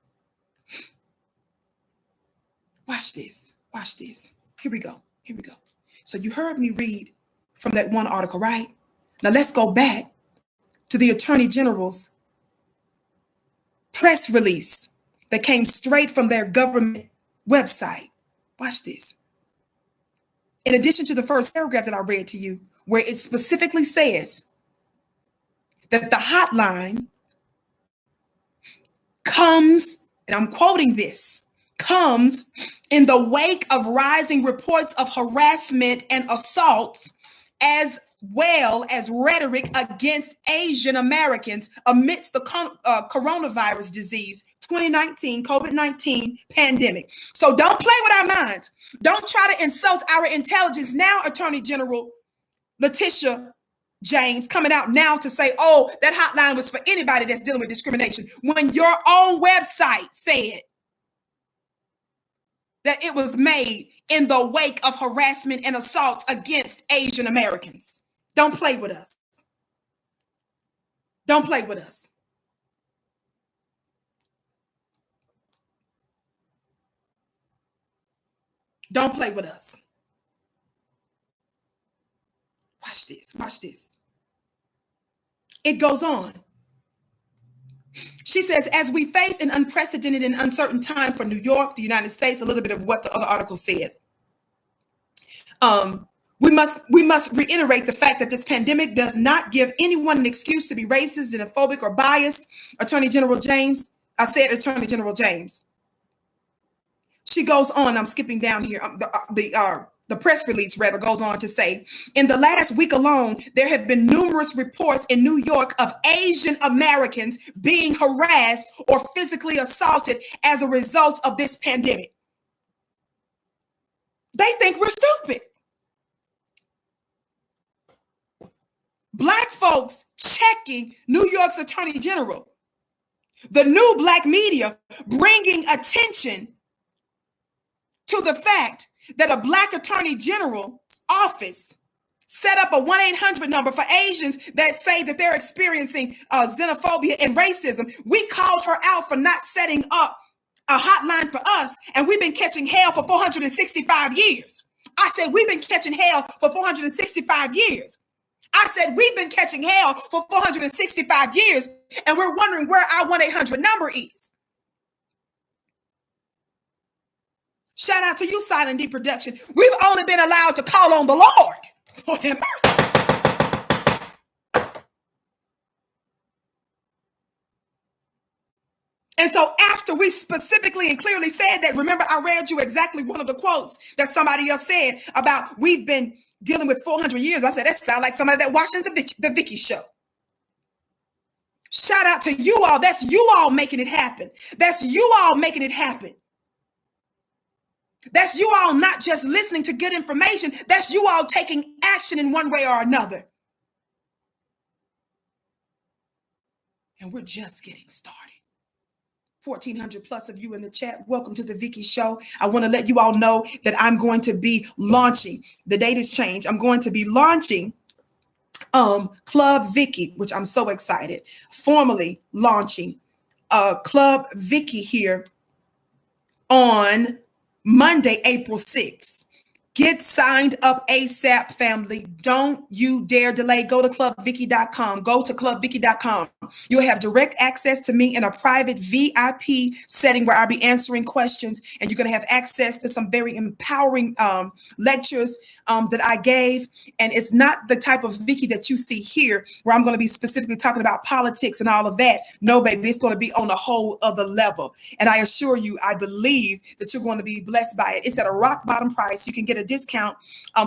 Watch this. Watch this. Here we go. Here we go. So you heard me read from that one article, right? Now let's go back to the Attorney General's press release that came straight from their government website. Watch this. In addition to the first paragraph that I read to you, where it specifically says that the hotline comes, and I'm quoting this, comes in the wake of rising reports of harassment and assaults, as well as rhetoric against Asian Americans amidst the coronavirus disease, 2019 COVID-19 pandemic. So don't play with our minds. Don't try to insult our intelligence now, Attorney General Letitia James, coming out now to say, oh, that hotline was for anybody that's dealing with discrimination, when your own website said that it was made in the wake of harassment and assaults against Asian Americans. Don't play with us. Don't play with us. Don't play with us. Watch this. Watch this. It goes on. She says, as we face an unprecedented and uncertain time for New York, the United States, a little bit of what the other article said. We must reiterate the fact that this pandemic does not give anyone an excuse to be racist, xenophobic, or biased. Attorney General James, I said Attorney General James. She goes on, I'm skipping down here, the press release rather goes on to say, in the last week alone, there have been numerous reports in New York of Asian Americans being harassed or physically assaulted as a result of this pandemic. They think we're stupid. Black folks checking New York's Attorney General. The new black media bringing attention to the fact that a black attorney general's office set up a 1-800 number for Asians that say that they're experiencing xenophobia and racism. We called her out for not setting up a hotline for us, and we've been catching hell for 465 years. I said, we've been catching hell for 465 years. I said, we've been catching hell for 465 years, and we're wondering where our 1-800 number is. Shout out to you, Silent D Production. We've only been allowed to call on the Lord. Lord have mercy. And so after we specifically and clearly said that, remember, I read you exactly one of the quotes that somebody else said about we've been dealing with 400 years. I said, that sounds like somebody that watches the Vicky show. Shout out to you all. That's you all making it happen. That's you all making it happen. That's you all not just listening to good information. That's you all taking action in one way or another. And we're just getting started. 1,400 plus of you in the chat. Welcome to the Vicky Show. I want to let you all know that I'm going to be launching. The date has changed. I'm going to be launching Club Vicky, which I'm so excited. Formally launching Club Vicky here on Monday, April 6th. Get signed up ASAP, family. Don't you dare delay. Go to clubvicky.com. Go to clubvicky.com. You'll have direct access to me in a private VIP setting where I'll be answering questions, and you're going to have access to some very empowering lectures that I gave. And it's not the type of Vicky that you see here where I'm going to be specifically talking about politics and all of that. No, baby, it's going to be on a whole other level. And I assure you, I believe that you're going to be blessed by it. It's at a rock bottom price. You can get a discount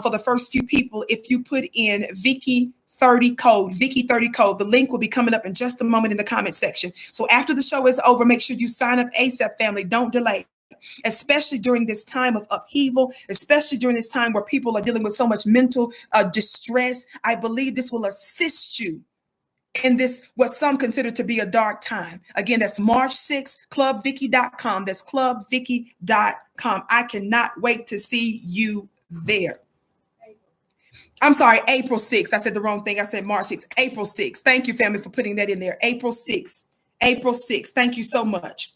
for the first few people if you put in Vicky 30 code, Vicky 30 code. The link will be coming up in just a moment in the comment section. So after the show is over, make sure you sign up ASAP, family. Don't delay, especially during this time of upheaval, especially during this time where people are dealing with so much mental distress. I believe this will assist you in this, what some consider to be a dark time. Again, that's March 6th, clubvicky.com. That's clubvicky.com. I cannot wait to see you there. I'm sorry, April 6th. I said the wrong thing. I said March 6th. April 6th. Thank you, family, for putting that in there. April 6th. April 6th. Thank you so much.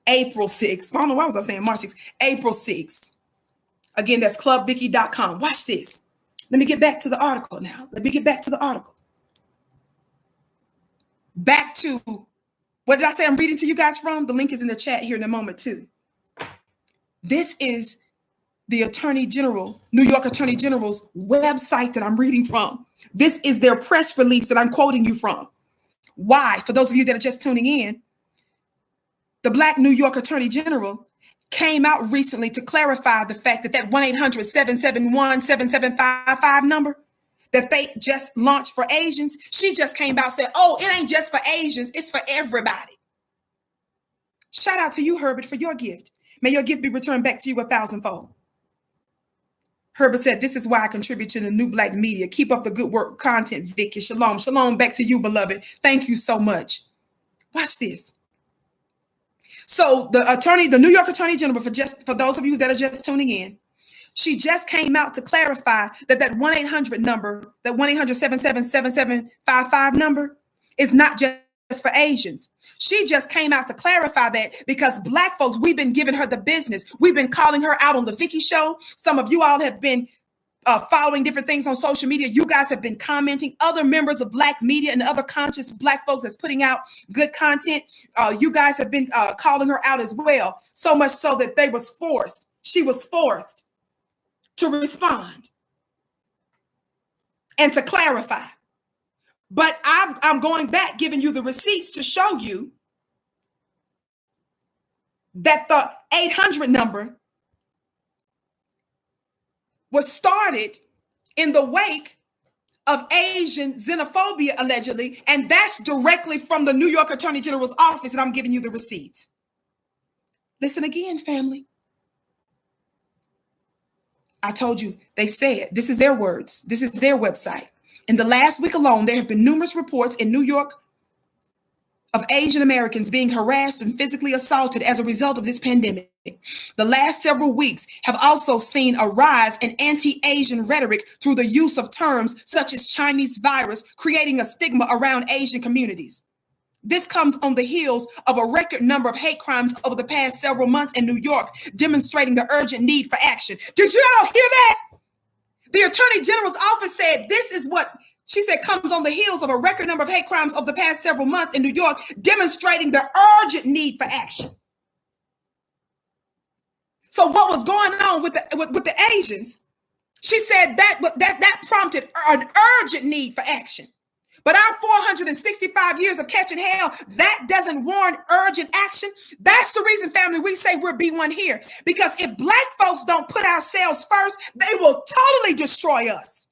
April 6th. I don't know why was I saying March 6th. April 6th. Again, that's clubvicky.com. Watch this. Let me get back to the article now. Back to, what did I say I'm reading to you guys from? The link is in the chat here in a moment, too. This is the Attorney General, New York Attorney General's website that I'm reading from. This is their press release that I'm quoting you from. Why? For those of you that are just tuning in, the Black New York Attorney General came out recently to clarify the fact that that 1-800-771-7755 number that they just launched for Asians, she just came out and said, oh, it ain't just for Asians, it's for everybody. Shout out to you, Herbert, for your gift. May your gift be returned back to you 1,000-fold. Herbert said, this is why I contribute to the New Black Media. Keep up the good work, content, Vicky. Shalom. Shalom back to you, beloved. Thank you so much. Watch this. So the New York Attorney General, for those of you that are just tuning in, she just came out to clarify that 1-800 number, that 1-800-777-7755 number is not just for Asians. She just came out to clarify that because Black folks, we've been giving her the business. We've been calling her out on the Vicky Show. Some of you all have been following different things on social media. You guys have been commenting. Other members of Black media and other conscious Black folks that's putting out good content. You guys have been calling her out as well. So much so that she was forced to respond and to clarify. But I'm going back, giving you the receipts to show you that the 800 number was started in the wake of Asian xenophobia, allegedly, and that's directly from the New York Attorney General's office, and I'm giving you the receipts. Listen again, family. I told you, they said, this is their words, this is their website. In the last week alone, there have been numerous reports in New York of Asian Americans being harassed and physically assaulted as a result of this pandemic. The last several weeks have also seen a rise in anti-Asian rhetoric through the use of terms such as Chinese virus, creating a stigma around Asian communities. This comes on the heels of a record number of hate crimes over the past several months in New York, demonstrating the urgent need for action. Did you all hear that? The Attorney General's office said this is what she said comes on the heels of a record number of hate crimes over the past several months in New York, demonstrating the urgent need for action. So what was going on with the Asians? She said that prompted an urgent need for action. But our 465 years of catching hell, that doesn't warrant urgent action. That's the reason, family, we say we're B1 here. Because if Black folks don't put ourselves first, they will totally destroy us.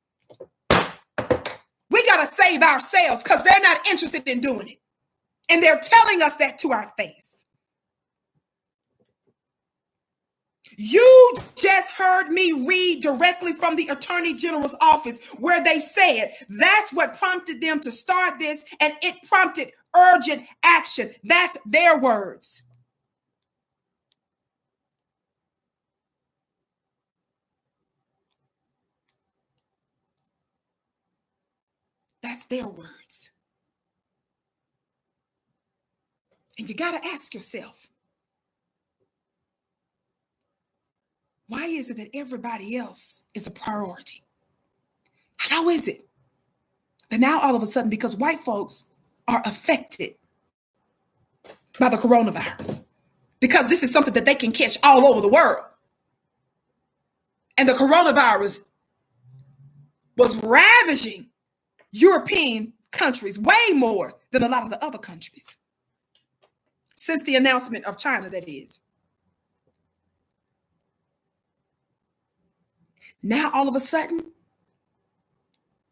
We got to save ourselves because they're not interested in doing it. And they're telling us that to our face. You just heard me read directly from the Attorney General's office where they said that's what prompted them to start this, and it prompted urgent action. That's their words. That's their words. And you got to ask yourself, why is it that everybody else is a priority? How is it that now all of a sudden, because white folks are affected by the coronavirus, because this is something that they can catch all over the world, and the coronavirus was ravaging European countries way more than a lot of the other countries since the announcement of China, that is. Now, all of a sudden,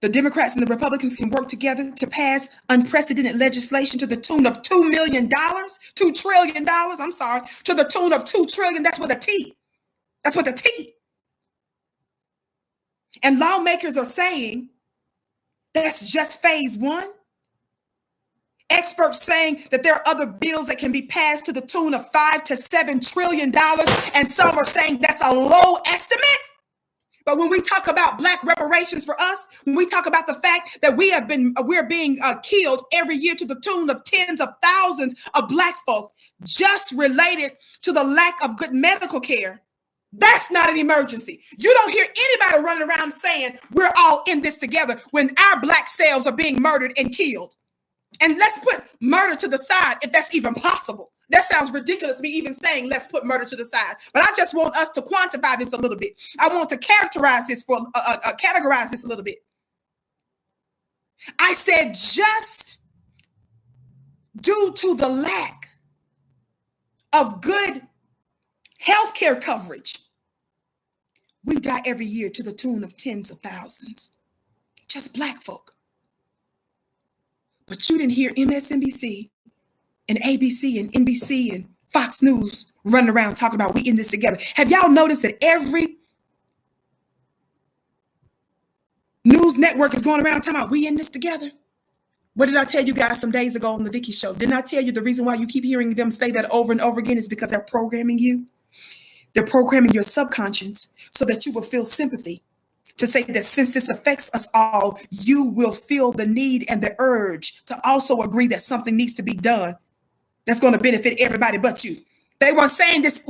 the Democrats and the Republicans can work together to pass unprecedented legislation to the tune of $2 million, $2 trillion. I'm sorry, to the tune of $2 trillion. That's with a T. That's with a T. And lawmakers are saying that's just phase one. Experts saying that there are other bills that can be passed to the tune of $5 to $7 trillion, and some are saying that's a low estimate. But when we talk about Black reparations for us, when we talk about the fact that we're being killed every year to the tune of tens of thousands of Black folk, just related to the lack of good medical care, that's not an emergency. You don't hear anybody running around saying we're all in this together when our Black selves are being murdered and killed. And let's put murder to the side if that's even possible. That sounds ridiculous, me even saying let's put murder to the side. But I just want us to quantify this a little bit. I want to categorize this a little bit. I said just due to the lack of good healthcare coverage, we die every year to the tune of tens of thousands. Just Black folk. But you didn't hear MSNBC and ABC and NBC and Fox News running around talking about we in this together. Have y'all noticed that every news network is going around talking about we in this together? What did I tell you guys some days ago on the Vicky show? Didn't I tell you the reason why you keep hearing them say that over and over again is because they're programming you? They're programming your subconscious so that you will feel sympathy. To say that since this affects us all, you will feel the need and the urge to also agree that something needs to be done that's going to benefit everybody but you. They were saying this,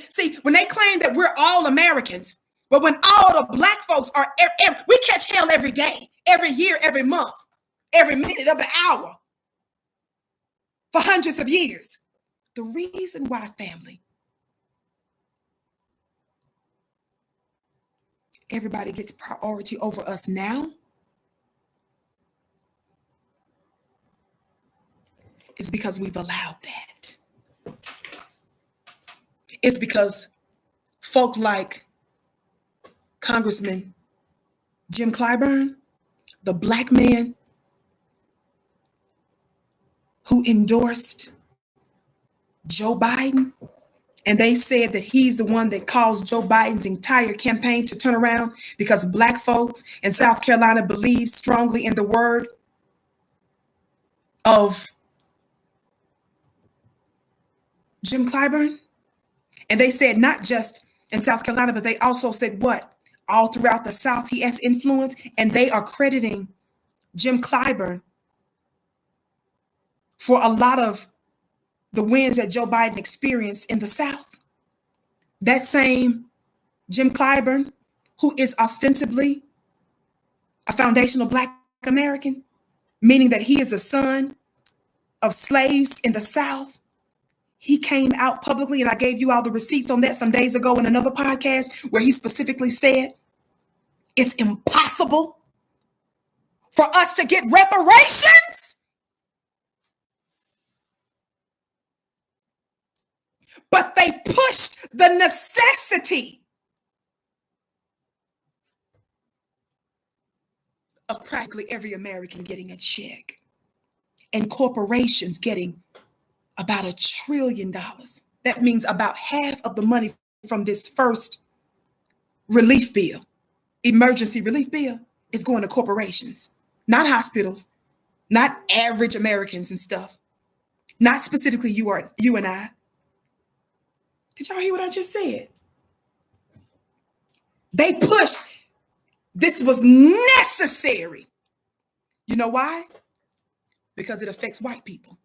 see, when they claim that we're all Americans, but when all the Black folks are, we catch hell every day, every year, every month, every minute of the hour for hundreds of years. The reason why, family, everybody gets priority over us now is because we've allowed that. It's because folk like Congressman Jim Clyburn, the Black man who endorsed Joe Biden, and they said that he's the one that caused Joe Biden's entire campaign to turn around because Black folks in South Carolina believe strongly in the word of Jim Clyburn. And they said not just in South Carolina, but they also said what? All throughout the South, he has influence, and they are crediting Jim Clyburn for a lot of the wins that Joe Biden experienced in the South. That same Jim Clyburn, who is ostensibly a foundational Black American, meaning that he is a son of slaves in the South, he came out publicly, and I gave you all the receipts on that some days ago in another podcast where he specifically said it's impossible for us to get reparations. But they pushed the necessity of practically every American getting a check and corporations getting about $1 trillion. That means about half of the money from this first relief bill, emergency relief bill, is going to corporations, not hospitals, not average Americans and stuff, not specifically you and I. Did y'all hear what I just said? They pushed. This was necessary. You know why? Because it affects white people.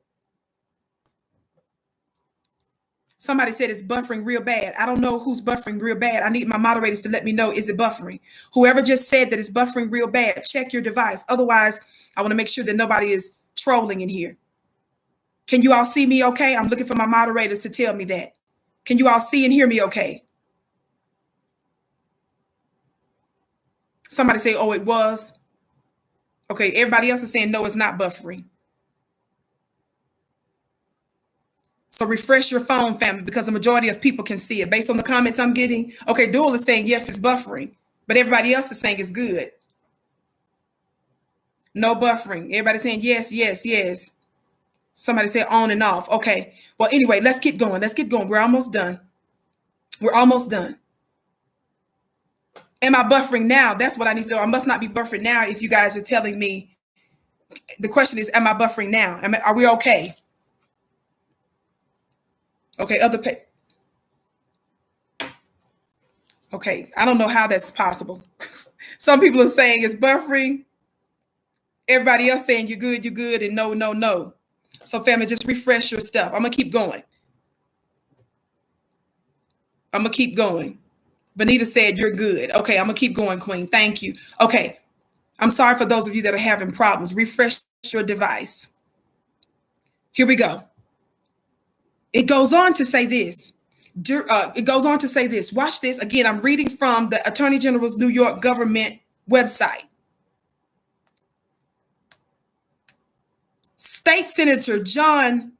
Somebody said it's buffering real bad. I don't know who's buffering real bad. I need my moderators to let me know, is it buffering? Whoever just said that it's buffering real bad, check your device. Otherwise, I want to make sure that nobody is trolling in here. Can you all see me okay? I'm looking for my moderators to tell me that. Can you all see and hear me okay? Somebody say, oh, it was. Okay, everybody else is saying, no, it's not buffering. So refresh your phone, family, because the majority of people can see it. Based on the comments I'm getting, okay, Dual is saying, yes, it's buffering. But everybody else is saying it's good. No buffering. Everybody saying yes, yes, yes. Somebody said on and off. Okay. Well, anyway, let's keep going. Let's keep going. We're almost done. We're almost done. Am I buffering now? That's what I need to know. I must not be buffering now if you guys are telling me. The question is, am I buffering now? Are we okay? Okay, okay, I don't know how that's possible. Some people are saying it's buffering. Everybody else saying you're good, and no, no, no. So family, just refresh your stuff. I'm gonna keep going. I'm gonna keep going. Benita said you're good. Okay, I'm gonna keep going, Queen. Thank you. Okay, I'm sorry for those of you that are having problems. Refresh your device. Here we go. It goes on to say this. It goes on to say this. Watch this. Again, I'm reading from the Attorney General's New York government website. State Senator John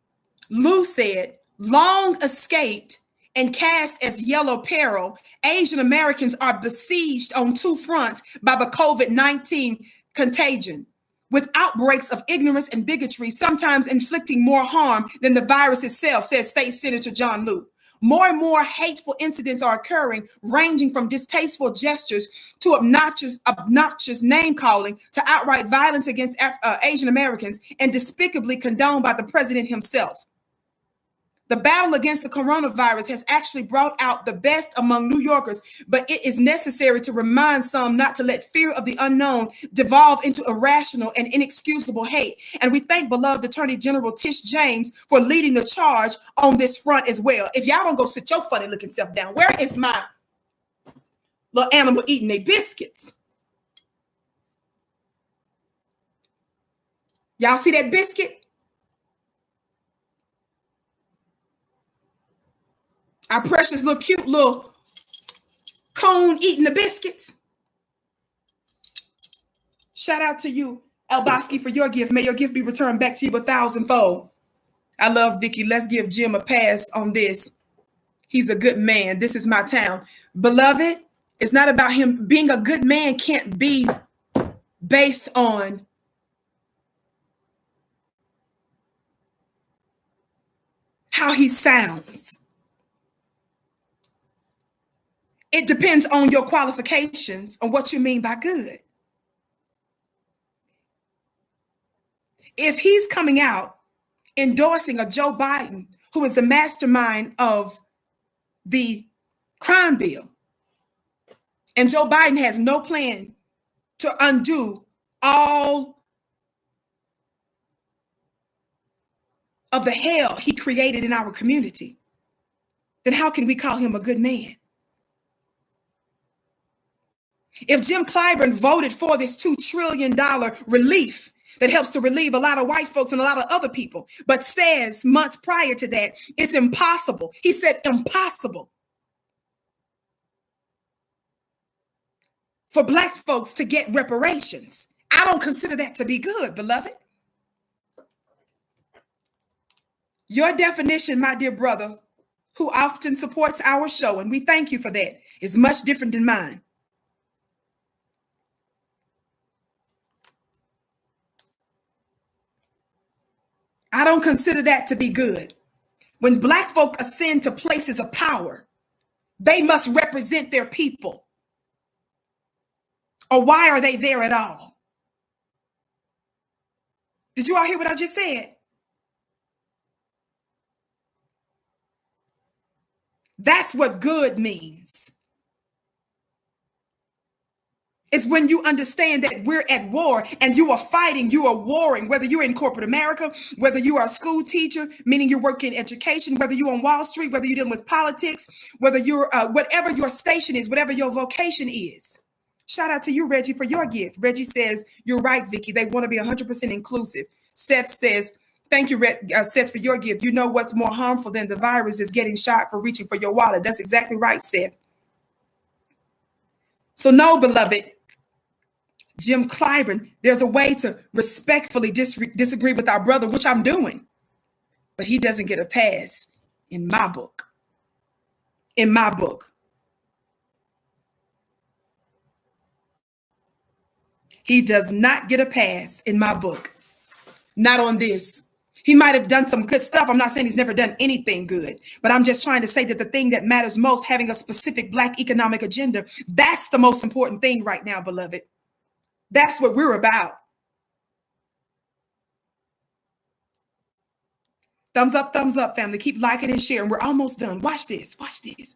Liu said, long escaped and cast as yellow peril, Asian Americans are besieged on two fronts by the COVID-19 contagion, with outbreaks of ignorance and bigotry, sometimes inflicting more harm than the virus itself, said State Senator John Liu. More and more hateful incidents are occurring, ranging from distasteful gestures to obnoxious name calling to outright violence against Asian Americans, and despicably condoned by the president himself. The battle against the coronavirus has actually brought out the best among New Yorkers, but it is necessary to remind some not to let fear of the unknown devolve into irrational and inexcusable hate. And we thank beloved Attorney General Tish James for leading the charge on this front as well. If y'all don't go sit your funny looking self down, where is my little animal eating their biscuits? Y'all see that biscuit? Our precious little cute little cone eating the biscuits. Shout out to you, Albosky, for your gift. May your gift be returned back to you 1,000-fold. I love Vicky. Let's give Jim a pass on this. He's a good man. This is my town. Beloved, it's not about him. Being a good man can't be based on how he sounds. It depends on your qualifications, on what you mean by good. If he's coming out endorsing a Joe Biden, who is the mastermind of the crime bill, and Joe Biden has no plan to undo all of the hell he created in our community, then how can we call him a good man? If Jim Clyburn voted for this $2 trillion relief that helps to relieve a lot of white folks and a lot of other people, but says months prior to that, it's impossible. He said impossible for Black folks to get reparations. I don't consider that to be good, beloved. Your definition, my dear brother, who often supports our show, and we thank you for that, is much different than mine. I don't consider that to be good. When Black folk ascend to places of power, they must represent their people. Or why are they there at all? Did you all hear what I just said? That's what good means. It's when you understand that we're at war and you are fighting, you are warring, whether you're in corporate America, whether you are a school teacher, meaning you work in education, whether you're on Wall Street, whether you're dealing with politics, whether you're, whatever your station is, whatever your vocation is. Shout out to you, Reggie, for your gift. Reggie says, you're right, Vicky. They want to be 100% inclusive. Seth says, thank you, Seth, for your gift. You know what's more harmful than the virus is getting shot for reaching for your wallet. That's exactly right, Seth. So no, beloved, Jim Clyburn, there's a way to respectfully disagree with our brother, which I'm doing, but he doesn't get a pass in my book. In my book. He does not get a pass in my book. Not on this. He might have done some good stuff. I'm not saying he's never done anything good, but I'm just trying to say that the thing that matters most, having a specific Black economic agenda, that's the most important thing right now, beloved. That's what we're about. Thumbs up, family. Keep liking and sharing. We're almost done. Watch this. Watch this.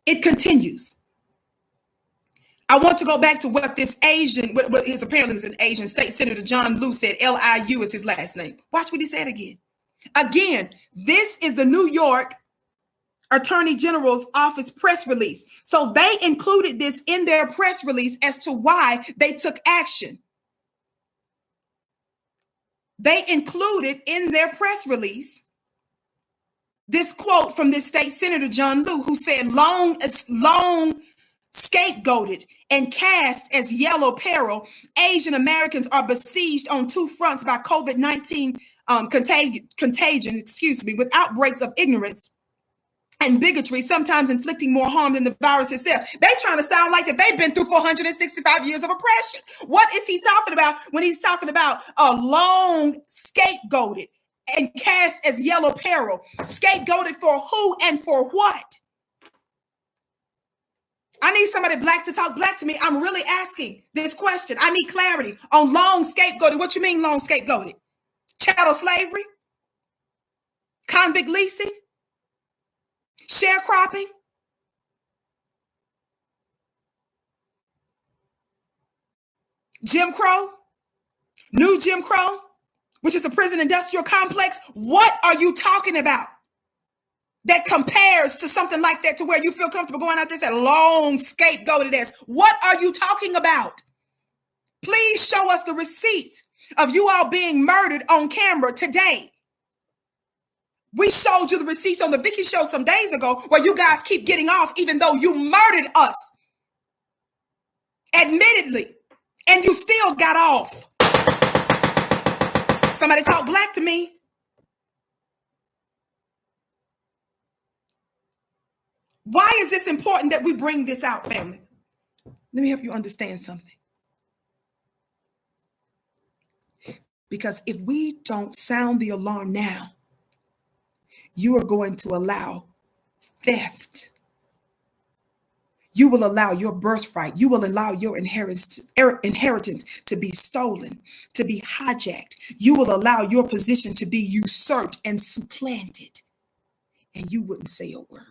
It continues. I want to go back to what this Asian, what is apparently an Asian state senator, John Liu, said. Liu is his last name. Watch what he said again. Again, this is the New York Attorney General's office press release. So they included this in their press release as to why they took action. They included in their press release this quote from this state senator, John Liu, who said, long scapegoated and cast as yellow peril, Asian Americans are besieged on two fronts by COVID-19 contagion, with outbreaks of ignorance and bigotry, sometimes inflicting more harm than the virus itself. They trying to sound like that they've been through 465 years of oppression. What is he talking about when he's talking about a long scapegoated and cast as yellow peril? Scapegoated for who and for what? I need somebody Black to talk Black to me. I'm really asking this question. I need clarity on long scapegoated. What you mean long scapegoated? Chattel slavery? Convict leasing? Sharecropping? Jim Crow? New Jim Crow? Which is a prison industrial complex? What are you talking about that compares to something like that, to where you feel comfortable going out there and saying long scapegoated as? What are you talking about? Please show us the receipts of you all being murdered on camera today. We showed you the receipts on the Vicky show some days ago where you guys keep getting off even though you murdered us, admittedly, and you still got off. Somebody talk Black to me. Why is this important that we bring this out, family? Let me help you understand something. Because if we don't sound the alarm now, you are going to allow theft. You will allow your birthright. You will allow your inheritance to be stolen, to be hijacked. You will allow your position to be usurped and supplanted. And you wouldn't say a word.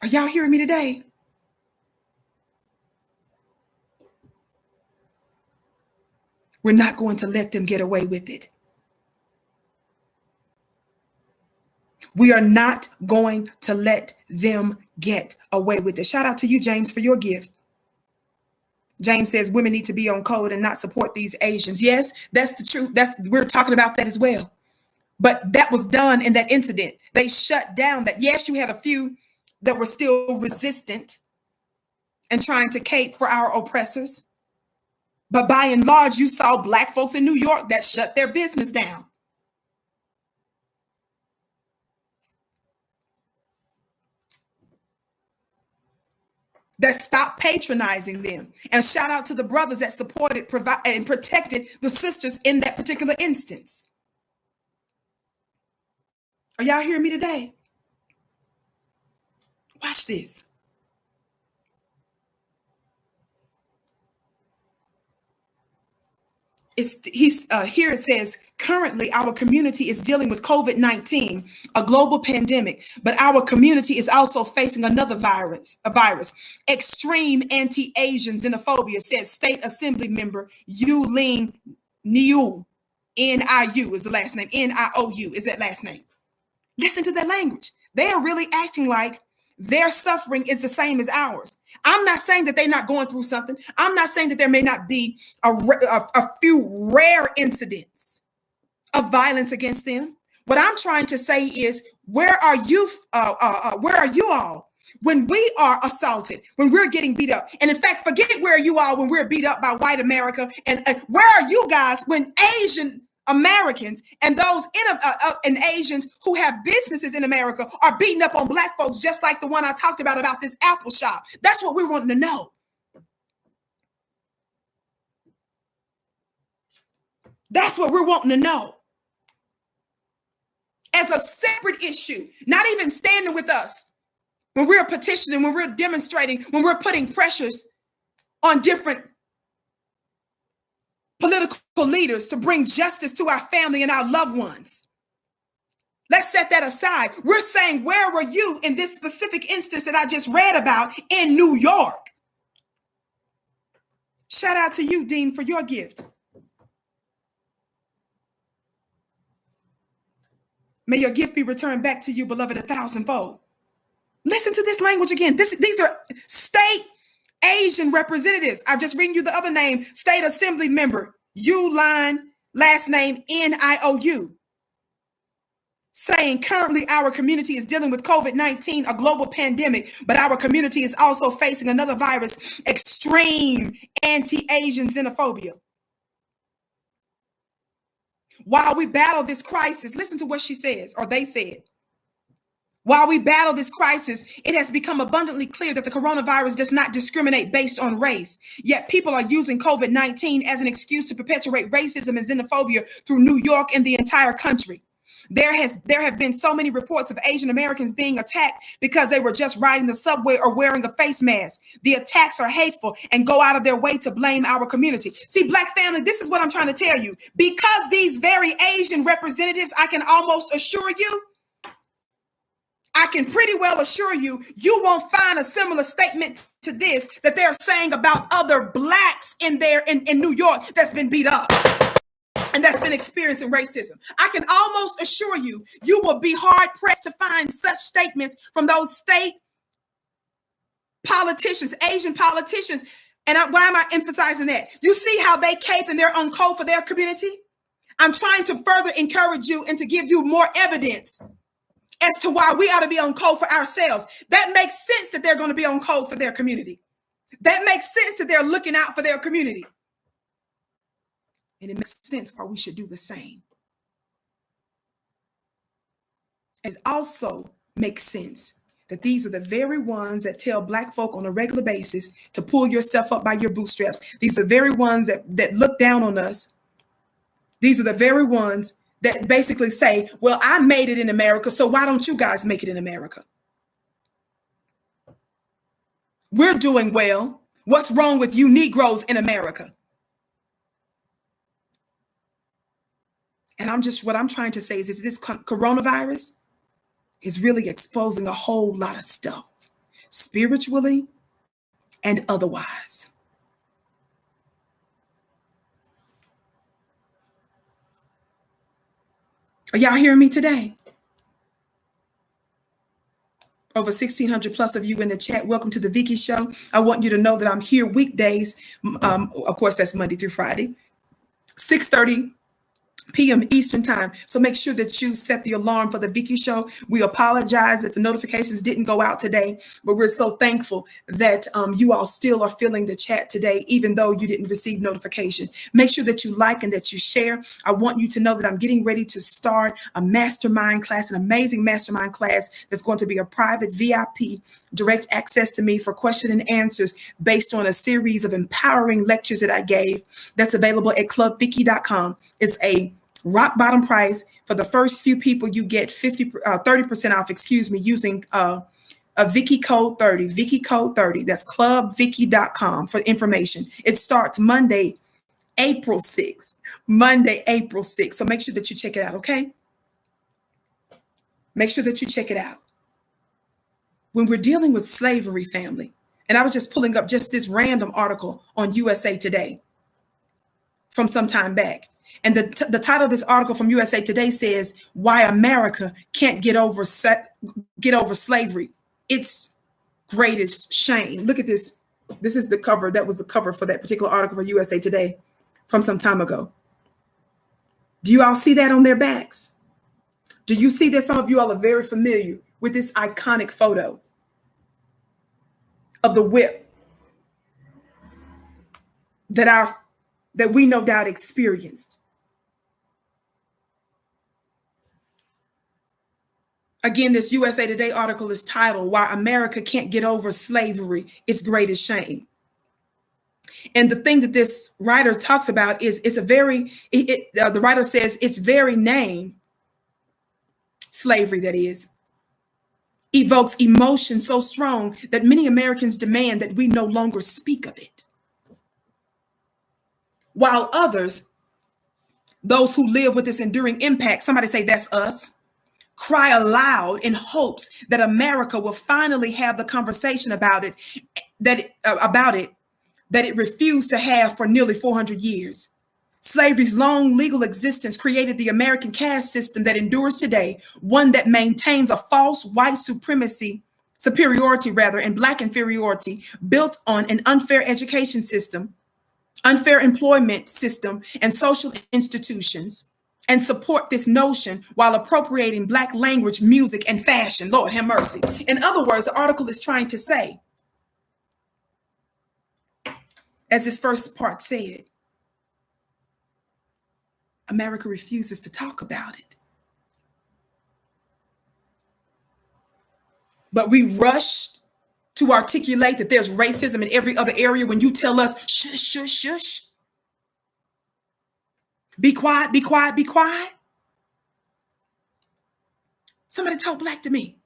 Are y'all hearing me today? We're not going to let them get away with it. We are not going to let them get away with it. Shout out to you, James, for your gift. James says women need to be on code and not support these Asians. Yes, that's the truth. We're talking about that as well. But that was done in that incident. They shut down that. Yes, you had a few that were still resistant and trying to cape for our oppressors. But by and large, you saw Black folks in New York that shut their business down. That stopped patronizing them. And shout out to the brothers that supported, and protected the sisters in that particular instance. Are y'all hearing me today? Watch this. Here it says, currently our community is dealing with COVID-19, a global pandemic, but our community is also facing another virus, extreme anti-Asian xenophobia, says State Assembly member Yu-Ling Niu. N-I-U is the last name. N-I-O-U is that last name. Listen to that language. They are really acting like their suffering is the same as ours. I'm not saying that they're not going through something. I'm not saying that there may not be a few rare incidents of violence against them. What I'm trying to say is, where are you? Where are you all when we are assaulted, when we're getting beat up? And in fact, forget where you are when we're beat up by white America. And where are you guys when Asian Americans and those in Asians who have businesses in America are beating up on Black folks, just like the one I talked about this Apple shop. That's what we're wanting to know. That's what we're wanting to know. As a separate issue, not even standing with us when we're petitioning, when we're demonstrating, when we're putting pressures on different political leaders to bring justice to our family and our loved ones. Let's set that aside. We're saying, where were you in this specific instance that I just read about in New York? Shout out to you, Dean, for your gift. May your gift be returned back to you, beloved, 1,000-fold. Listen to this language again. These are state Asian representatives. I've just reading you the other name, state assembly member, Uline, last name Niou, saying currently our community is dealing with COVID-19, a global pandemic, but our community is also facing another virus, extreme anti-Asian xenophobia. While we battle this crisis, listen to what she says, or they said. While we battle this crisis, it has become abundantly clear that the coronavirus does not discriminate based on race. Yet people are using COVID-19 as an excuse to perpetuate racism and xenophobia through New York and the entire country. There have been so many reports of Asian Americans being attacked because they were just riding the subway or wearing a face mask. The attacks are hateful and go out of their way to blame our community. See, Black family, this is what I'm trying to tell you. Because these very Asian representatives, I can almost assure you, I can pretty well assure you, you won't find a similar statement to this that they're saying about other Blacks in New York that's been beat up and that's been experiencing racism. I can almost assure you, you will be hard pressed to find such statements from those state politicians, Asian politicians. And why am I emphasizing that? You see how they cape and they're on code for their community? I'm trying to further encourage you and to give you more evidence as to why we ought to be on code for ourselves. That makes sense that they're going to be on code for their community. That makes sense that they're looking out for their community. And it makes sense why we should do the same. And it also makes sense that these are the very ones that tell Black folk on a regular basis to pull yourself up by your bootstraps. These are the very ones that look down on us. These are the very ones that basically say, well, I made it in America, so why don't you guys make it in America? We're doing well. What's wrong with you Negroes in America? And what I'm trying to say is this coronavirus is really exposing a whole lot of stuff, spiritually and otherwise. Are y'all hearing me today? Over 1,600 plus of you in the chat. Welcome to the Vicky Show. I want you to know that I'm here weekdays. Of course, that's Monday through Friday, 6:30 p.m. Eastern time. So make sure that you set the alarm for the Vicky Show. We apologize that the notifications didn't go out today, but we're so thankful that you all still are filling the chat today, even though you didn't receive notification. Make sure that you like and that you share. I want you to know that I'm getting ready to start a mastermind class, an amazing mastermind class that's going to be a private VIP, direct access to me for question and answers based on a series of empowering lectures that I gave. That's available at clubvicky.com. It's a rock bottom price. For the first few people, you get 30% off, using a Vicky code 30, Vicky code 30. That's clubvicky.com for information. It starts Monday, April 6th. So make sure that you check it out, okay? Make sure that you check it out. When we're dealing with slavery, family, and I was just pulling up just this random article on USA Today from some time back. And the title of this article from USA Today says, "Why America Can't Get Over Slavery. Its Greatest Shame." Look at this. This is the cover. That was the cover for that particular article for USA Today from some time ago. Do you all see that on their backs? Do you see that some of you all are very familiar with this iconic photo of the whip that we no doubt experienced? Again, this USA Today article is titled, Why America Can't Get Over Slavery, Its Greatest Shame. And the thing that this writer talks about is the writer says its very name, slavery that is, evokes emotion so strong that many Americans demand that we no longer speak of it. While others, those who live with this enduring impact, somebody say that's us, cry aloud in hopes that America will finally have the conversation about it that it refused to have for nearly 400 years. Slavery's long legal existence created the American caste system that endures today, one that maintains a false white superiority, and black inferiority built on an unfair education system, unfair employment system, and social institutions, and support this notion while appropriating black language, music, and fashion. Lord have mercy. In other words, the article is trying to say, as this first part said, America refuses to talk about it. But we rush to articulate that there's racism in every other area when you tell us, shush, shush, shush. Be quiet, be quiet, be quiet. Somebody talk black to me.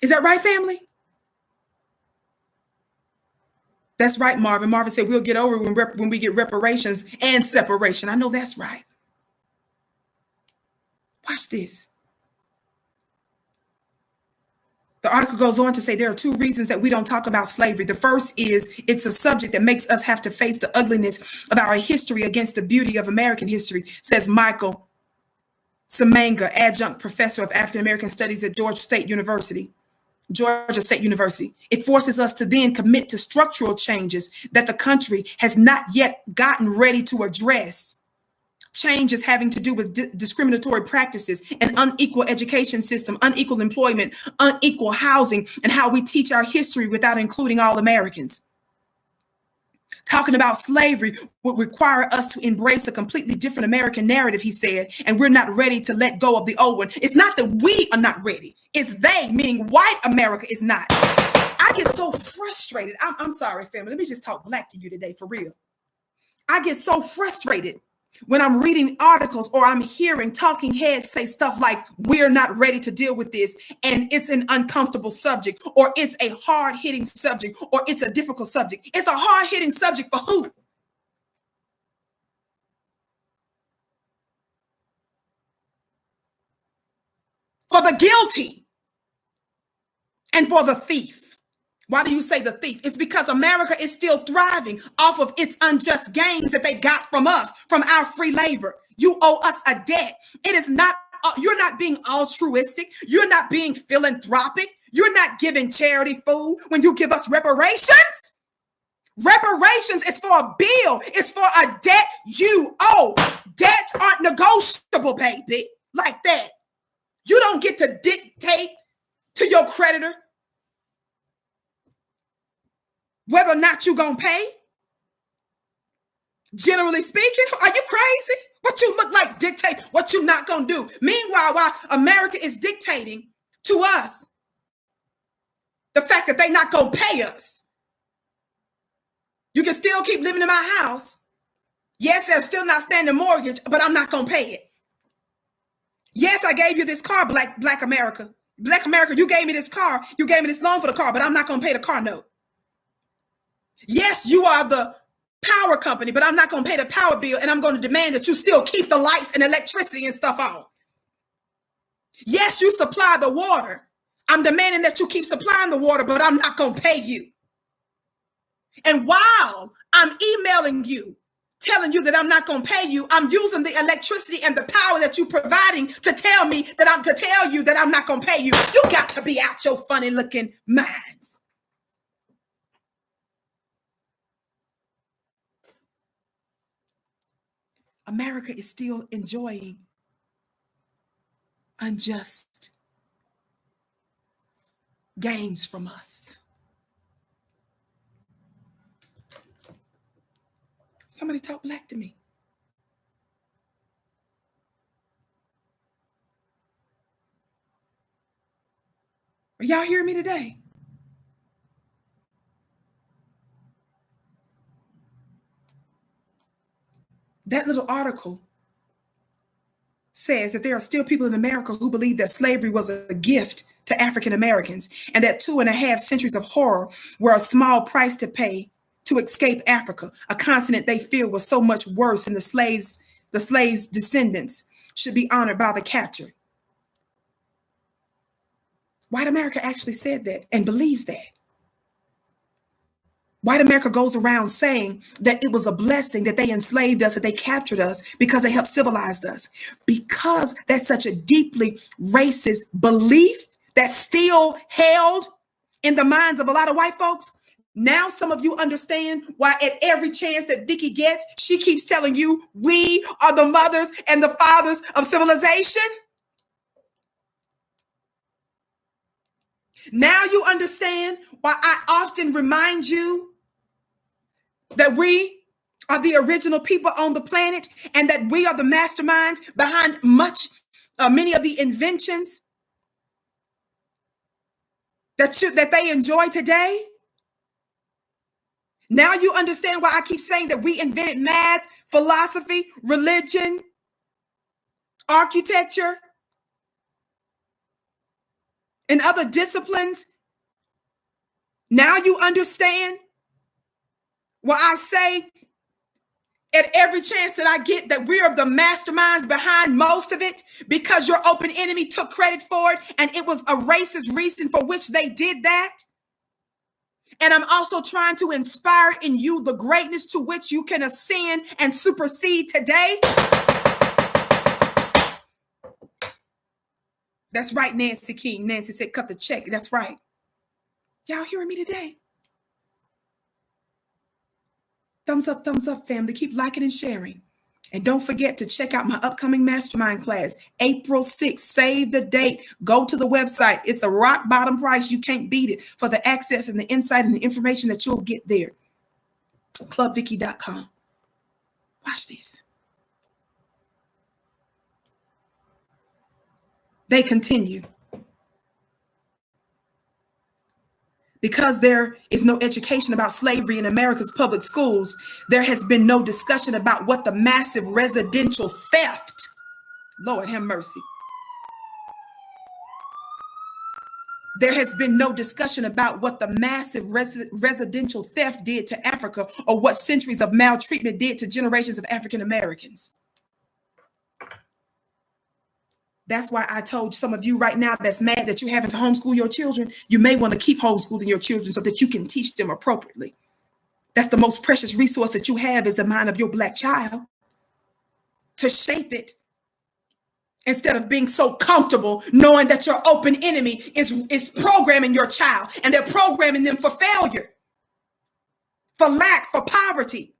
Is that right, family? That's right, Marvin. Marvin said we'll get over it when we get reparations and separation. I know that's right. Watch this. The article goes on to say there are two reasons that we don't talk about slavery. The first is it's a subject that makes us have to face the ugliness of our history against the beauty of American history, says Michael Samanga, adjunct professor of African American Studies at Georgia State University. It forces us to then commit to structural changes that the country has not yet gotten ready to address. Changes having to do with discriminatory practices, an unequal education system, unequal employment, unequal housing, and how we teach our history without including all Americans. Talking about slavery would require us to embrace a completely different American narrative, he said, and we're not ready to let go of the old one. It's not that we are not ready. It's they, meaning white America, is not. I get so frustrated. I'm sorry, family. Let me just talk black to you today, for real. I get so frustrated when I'm reading articles or I'm hearing talking heads say stuff like, we're not ready to deal with this, and it's an uncomfortable subject, or it's a hard-hitting subject, or it's a difficult subject. It's a hard-hitting subject for who? For the guilty and for the thief. Why do you say the thief? It's because America is still thriving off of its unjust gains that they got from us, from our free labor. You owe us a debt. It is not, you're not being altruistic. You're not being philanthropic. You're not giving charity food when you give us reparations. Reparations is for a bill. It's for a debt you owe. Debts aren't negotiable, baby, like that. You don't get to dictate to your creditor whether or not you're going to pay. Generally speaking, are you crazy? What you look like dictate what you're not going to do. Meanwhile, while America is dictating to us the fact that they're not going to pay us, you can still keep living in my house. Yes, there's still not standing mortgage, but I'm not going to pay it. Yes, I gave you this car, Black America. Black America, you gave me this car. You gave me this loan for the car, but I'm not going to pay the car note. Yes, you are the power company, but I'm not going to pay the power bill, and I'm going to demand that you still keep the lights and electricity and stuff on. Yes, you supply the water. I'm demanding that you keep supplying the water, but I'm not going to pay you. And while I'm emailing you, telling you that I'm not going to pay you, I'm using the electricity and the power that you're providing to tell you that I'm not going to pay you. You got to be out your funny looking minds. America is still enjoying unjust gains from us. Somebody talk black to me. Are y'all hearing me today? That little article says that there are still people in America who believe that slavery was a gift to African Americans and that 2.5 centuries of horror were a small price to pay to escape Africa, a continent they feel was so much worse, and the slaves' descendants should be honored by the capture. White America actually said that and believes that. White America goes around saying that it was a blessing that they enslaved us, that they captured us because they helped civilize us. Because that's such a deeply racist belief that's still held in the minds of a lot of white folks. Now some of you understand why at every chance that Vicky gets, she keeps telling you we are the mothers and the fathers of civilization. Now you understand why I often remind you that we are the original people on the planet and that we are the masterminds behind many of the inventions that they enjoy today. Now you understand why I keep saying that we invented math, philosophy, religion, architecture, and other disciplines. Now you understand why I say at every chance that I get that we are the masterminds behind most of it, because your open enemy took credit for it and it was a racist reason for which they did that. And I'm also trying to inspire in you the greatness to which you can ascend and supersede today. That's right, Nancy King. Nancy said, cut the check. That's right. Y'all hearing me today? Thumbs up, family. Keep liking and sharing. And don't forget to check out my upcoming mastermind class, April 6th. Save the date. Go to the website. It's a rock bottom price. You can't beat it for the access and the insight and the information that you'll get there. Clubvicky.com. Watch this. They continue. Because there is no education about slavery in America's public schools, there has been no discussion about what the massive residential theft, Lord have mercy. There has been no discussion about what the massive residential theft did to Africa or what centuries of maltreatment did to generations of African Americans. That's why I told some of you right now that's mad that you're having to homeschool your children, you may want to keep homeschooling your children so that you can teach them appropriately. That's the most precious resource that you have, is the mind of your Black child, to shape it instead of being so comfortable knowing that your open enemy is programming your child, and they're programming them for failure, for lack, for poverty.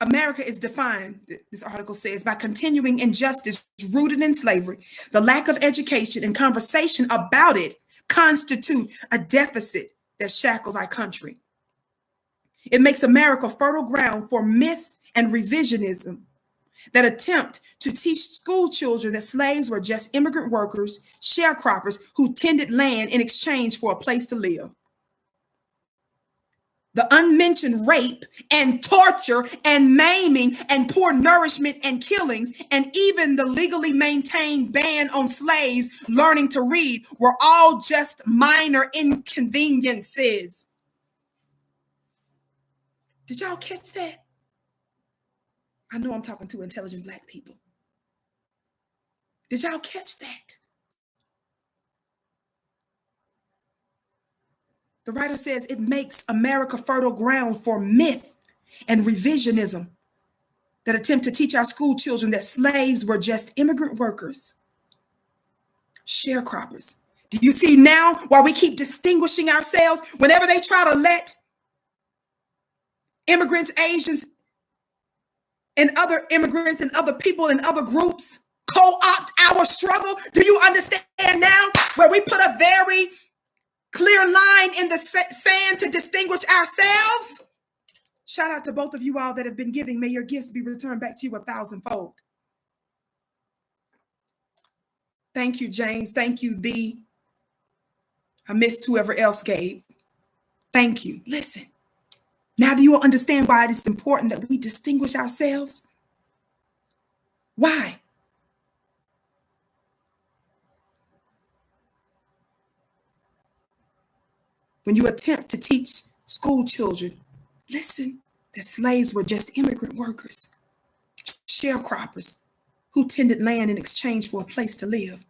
America is defined, this article says, by continuing injustice rooted in slavery. The lack of education and conversation about it constitute a deficit that shackles our country. It makes America fertile ground for myth and revisionism that attempt to teach school children that slaves were just immigrant workers, sharecroppers who tended land in exchange for a place to live. The unmentioned rape and torture and maiming and poor nourishment and killings, and even the legally maintained ban on slaves learning to read, were all just minor inconveniences. Did y'all catch that? I know I'm talking to intelligent Black people. Did y'all catch that? The writer says it makes America fertile ground for myth and revisionism that attempt to teach our school children that slaves were just immigrant workers, sharecroppers. Do you see now why we keep distinguishing ourselves whenever they try to let immigrants, Asians, and other immigrants and other people and other groups co-opt our struggle? Do you understand now where we put a very clear line in the sand to distinguish ourselves? Shout out to both of you all that have been giving. May your gifts be returned back to you 1,000-fold. Thank you, James. Thank you, I missed whoever else gave. Thank you. Listen, now do you all understand why it is important that we distinguish ourselves? Why? When you attempt to teach school children, listen, that slaves were just immigrant workers, sharecroppers who tended land in exchange for a place to live.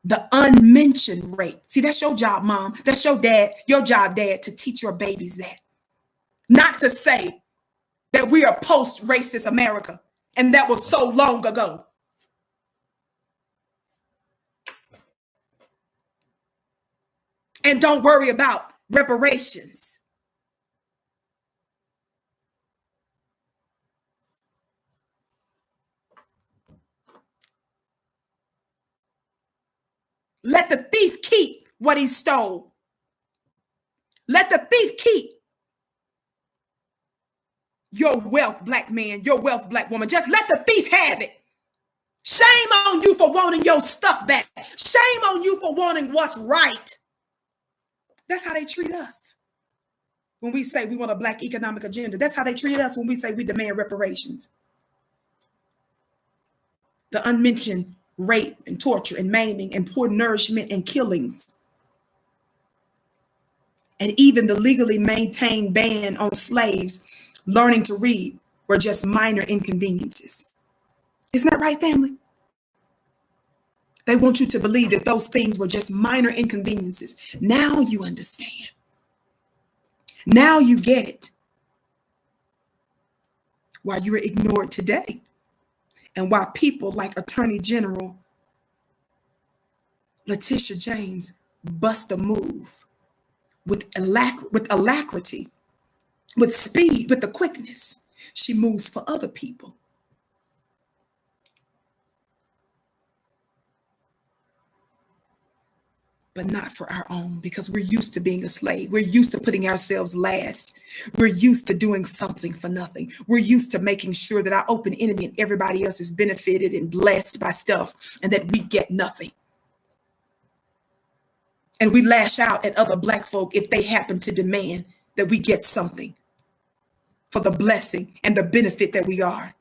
The unmentioned rate. See, that's your job, mom. That's your job, dad, to teach your babies that. Not to say that we are post-racist America and that was so long ago. And don't worry about reparations. Let the thief keep what he stole. Let the thief keep your wealth, black man, your wealth, black woman. Just let the thief have it. Shame on you for wanting your stuff back. Shame on you for wanting what's right. That's how they treat us. When we say we want a black economic agenda, that's how they treat us when we say we demand reparations. The unmentioned rape and torture and maiming and poor nourishment and killings. And even the legally maintained ban on slaves learning to read were just minor inconveniences. Isn't that right, family? They want you to believe that those things were just minor inconveniences. Now you understand. Now you get it. Why you were ignored today. And why people like Attorney General Letitia James bust a move with alacrity, with speed, with the quickness. She moves for other people. But not for our own, because we're used to being a slave. We're used to putting ourselves last. We're used to doing something for nothing. We're used to making sure that our open enemy and everybody else is benefited and blessed by stuff and that we get nothing. And we lash out at other black folk if they happen to demand that we get something for the blessing and the benefit that we are.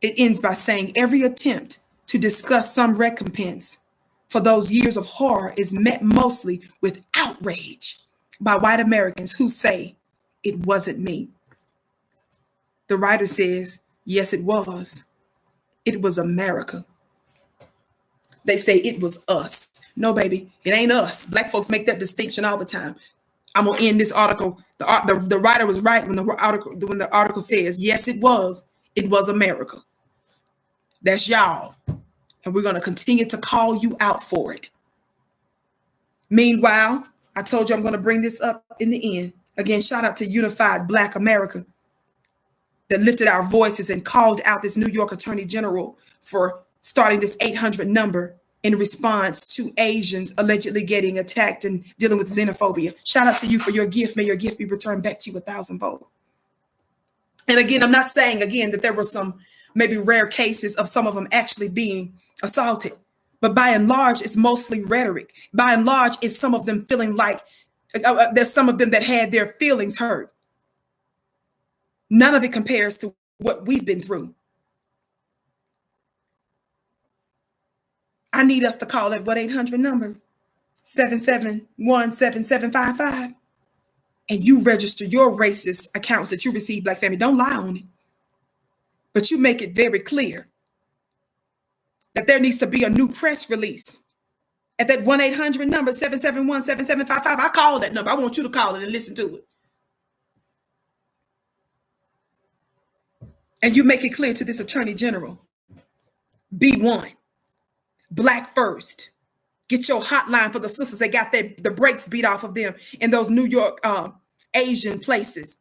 It ends by saying every attempt to discuss some recompense for those years of horror is met mostly with outrage by white Americans who say, it wasn't me. The writer says, yes, it was. It was America. They say it was us. No, baby, it ain't us. Black folks make that distinction all the time. I'm gonna end this article. The writer was right when the article says, yes, it was America. That's y'all. And we're going to continue to call you out for it. Meanwhile, I told you I'm going to bring this up in the end. Again, shout out to Unified Black America that lifted our voices and called out this New York Attorney General for starting this 800 number in response to Asians allegedly getting attacked and dealing with xenophobia. Shout out to you for your gift. May your gift be returned back to you 1,000-fold. And again, I'm not saying again that there were some maybe rare cases of some of them actually being assaulted. But by and large, it's mostly rhetoric. By and large, it's some of them feeling like there's some of them that had their feelings hurt. None of it compares to what we've been through. I need us to call that 1-800 number, 771-7755. And you register your racist accounts that you receive, Black family. Don't lie on it. But you make it very clear that there needs to be a new press release at that 1-800 number, 771-7755. I call that number. I want you to call it and listen to it. And you make it clear to this Attorney General, be one, Black first. Get your hotline for the sisters that got the brakes beat off of them in those New York Asian places.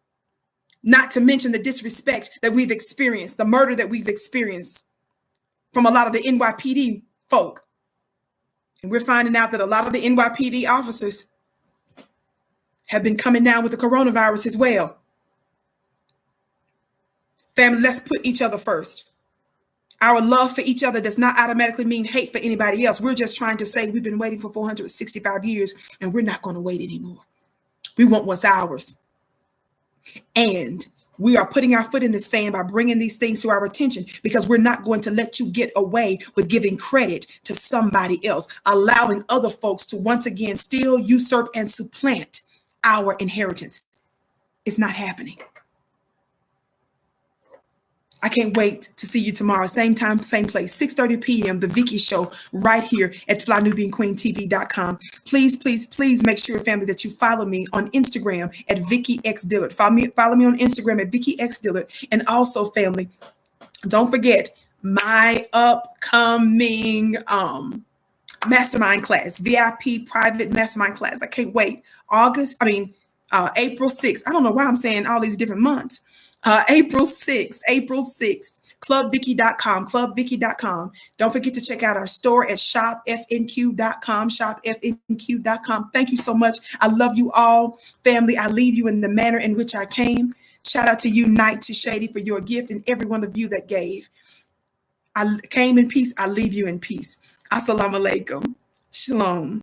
Not to mention the disrespect that we've experienced, the murder that we've experienced from a lot of the NYPD folk. And we're finding out that a lot of the NYPD officers have been coming down with the coronavirus as well. Family, let's put each other first. Our love for each other does not automatically mean hate for anybody else. We're just trying to say we've been waiting for 465 years and we're not going to wait anymore. We want what's ours. And we are putting our foot in the sand by bringing these things to our attention, because we're not going to let you get away with giving credit to somebody else, allowing other folks to once again steal, usurp, and supplant our inheritance. It's not happening. I can't wait to see you tomorrow, same time, same place, 6:30 p.m., The Vicky Show, right here at flynubianqueentv.com. Please, please, please make sure, family, that you follow me on Instagram at Vicky X Dillard. Follow me on Instagram at Vicky X Dillard. And also, family, don't forget my upcoming mastermind class, VIP private mastermind class. I can't wait. April 6th. I don't know why I'm saying all these different months. April 6th, clubvicky.com, clubvicky.com. Don't forget to check out our store at shopfnq.com, shopfnq.com. Thank you so much. I love you all. Family, I leave you in the manner in which I came. Shout out to you, Night to Shady, for your gift, and every one of you that gave. I came in peace. I leave you in peace. Assalamu alaikum. Shalom.